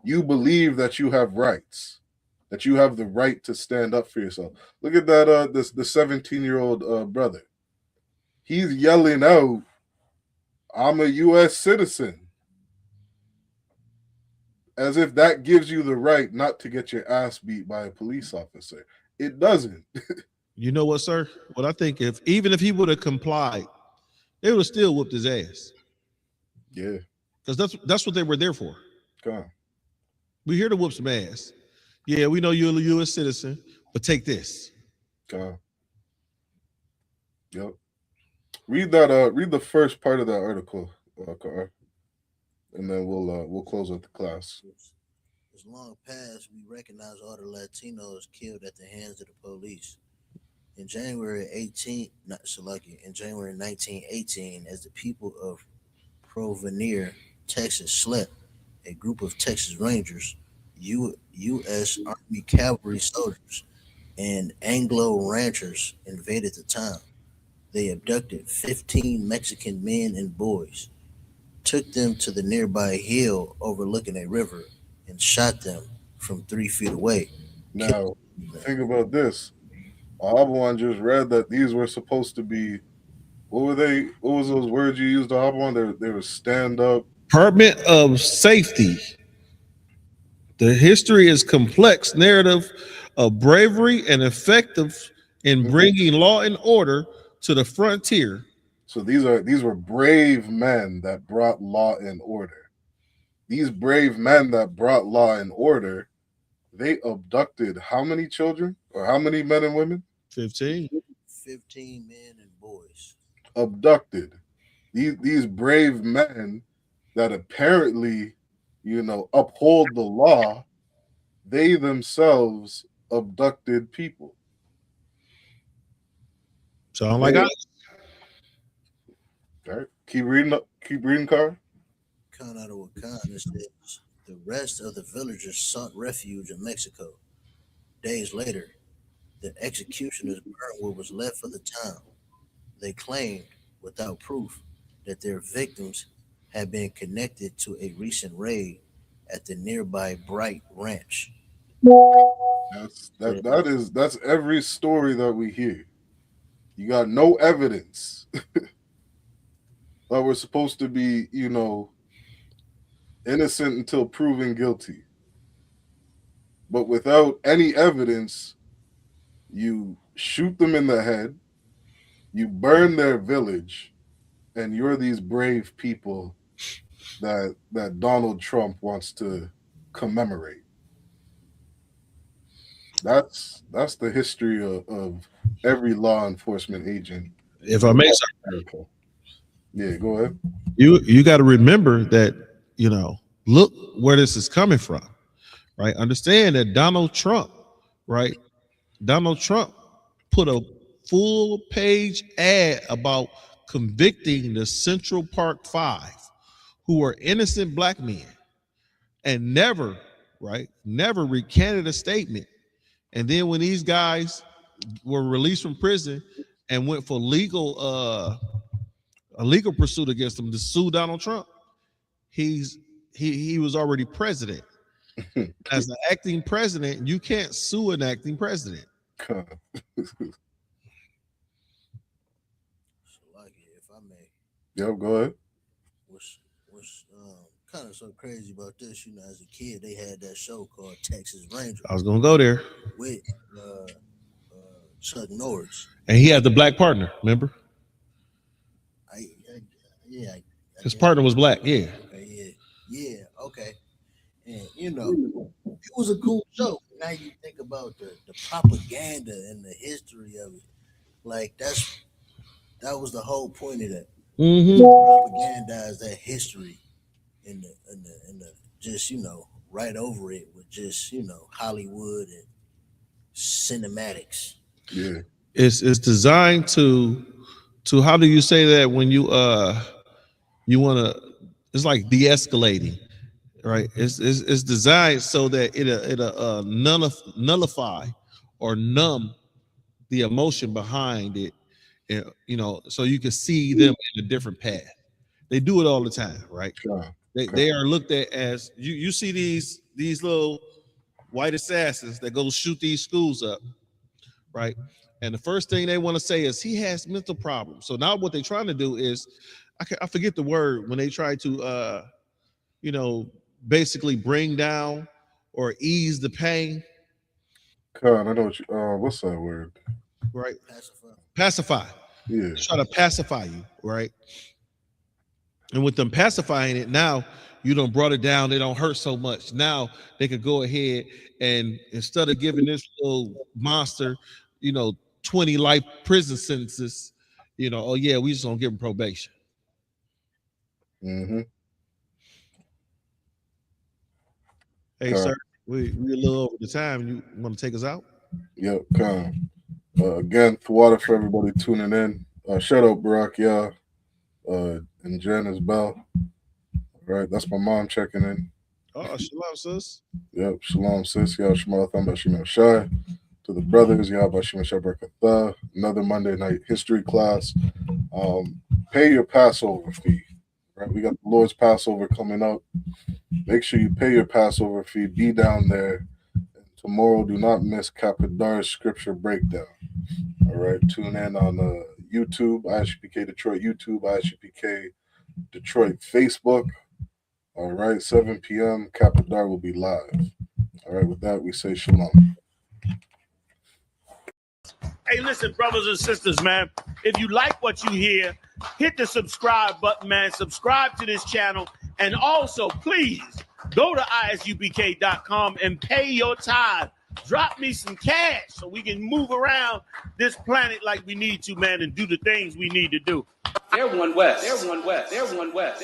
You believe that you have rights, that you have the right to stand up for yourself. Look at that the 17-year-old brother. He's yelling out, "I'm a US citizen." As if that gives you the right not to get your ass beat by a police officer. It doesn't. You know what, sir? What I think, even if he would have complied, they would have still whooped his ass. Yeah. Because that's what they were there for. Come on. We're here to whoop some ass. Yeah, we know you're a U.S. citizen, but take this. Come on. Yep. Read that. Read the first part of that article, Carl, and then we'll close with the class. It's long past we recognize all the Latinos killed at the hands of the police. In January 1918, as the people of Provenir, Texas slept, a group of Texas Rangers, U.S. Army cavalry soldiers, and Anglo ranchers invaded the town. They abducted 15 Mexican men and boys, took them to the nearby hill overlooking a river, and shot them from 3 feet away. Now, think about this. Ahabawan just read that these were supposed to be. What were they? What was those words you used, Ahabawan? They were stand up. Department of Safety. The history is complex narrative of bravery and effective in bringing law and order to the frontier. So these were brave men that brought law and order. These brave men that brought law and order, they abducted how many children or how many men and women? 15. 15 men and boys. Abducted. These brave men that apparently, uphold the law, they themselves abducted people. Sound like us. All right. Keep reading, Carl. Count out of Wakanda says the rest of the villagers sought refuge in Mexico. Days later, the executioners burned what was left of the town. They claimed, without proof, that their victims had been connected to a recent raid at the nearby Bright Ranch. That's every story that we hear. You got no evidence that we're supposed to be, innocent until proven guilty. But without any evidence, you shoot them in the head, you burn their village, and you're these brave people that Donald Trump wants to commemorate. That's the history of every law enforcement agent. If I may, America. Yeah, go ahead. You got to remember that, look where this is coming from, right? Understand that Donald Trump put a full page ad about convicting the Central Park Five, who are innocent black men, and never recanted a statement. And then when these guys were released from prison and went for a legal pursuit against them to sue Donald Trump, he was already president. As an acting president, you can't sue an acting president. If I may. Yep, go ahead. What's kind of so crazy about this, as a kid, they had that show called Texas Ranger. I was gonna go there with Chuck Norris, and he had the black partner. Remember? His partner was black. Yeah. Okay, yeah. Okay. And it was a cool show. Now you think about the propaganda and the history of it. Like that was the whole point of that. Mm-hmm. Propagandize that history and the just right over it with just Hollywood and cinematics. Yeah, it's designed to how do you say that when you want to? It's like de-escalating, right? It's designed so that it'll nullify or numb the emotion behind it, so you can see them in a different path. They do it all the time, right? They are looked at as you see these little white assassins that go shoot these schools up, right? And the first thing they want to say is he has mental problems. So now what they're trying to do is, I forget the word, when they try to basically bring down or ease the pain. I know what what's that word? Right. Pacify. Yeah. They try to pacify you, right? And with them pacifying it, now you done brought it down. They don't hurt so much. Now they could go ahead and instead of giving this little monster, 20 life prison sentences, oh yeah, we just gonna give him probation. Mm-hmm. Hey, sir, we a little over the time. You want to take us out? Yep. Again, Thwada for everybody tuning in. Shout out Barack, and Jen as well. All right, that's my mom checking in. Oh, shalom, sis. Yep, shalom, sis. Shema Thamba Shema Shai. To the brothers, Shema Shabrakatha. Another Monday night history class. Pay your Passover fee. Right, we got the Lord's Passover coming up. Make sure you pay your Passover fee. Be down there. And tomorrow, do not miss Kapadar's scripture breakdown. All right, tune in on YouTube, ISUPK Detroit YouTube, ISUPK Detroit Facebook. All right, 7 p.m. Kapadar will be live. All right, with that, we say shalom. Hey, listen, brothers and sisters, man. If you like what you hear, hit the subscribe button, man. Subscribe to this channel. And also, please, go to isupk.com and pay your tithe. Drop me some cash so we can move around this planet like we need to, man, and do the things we need to do. They're one West. They're one West. They're one West.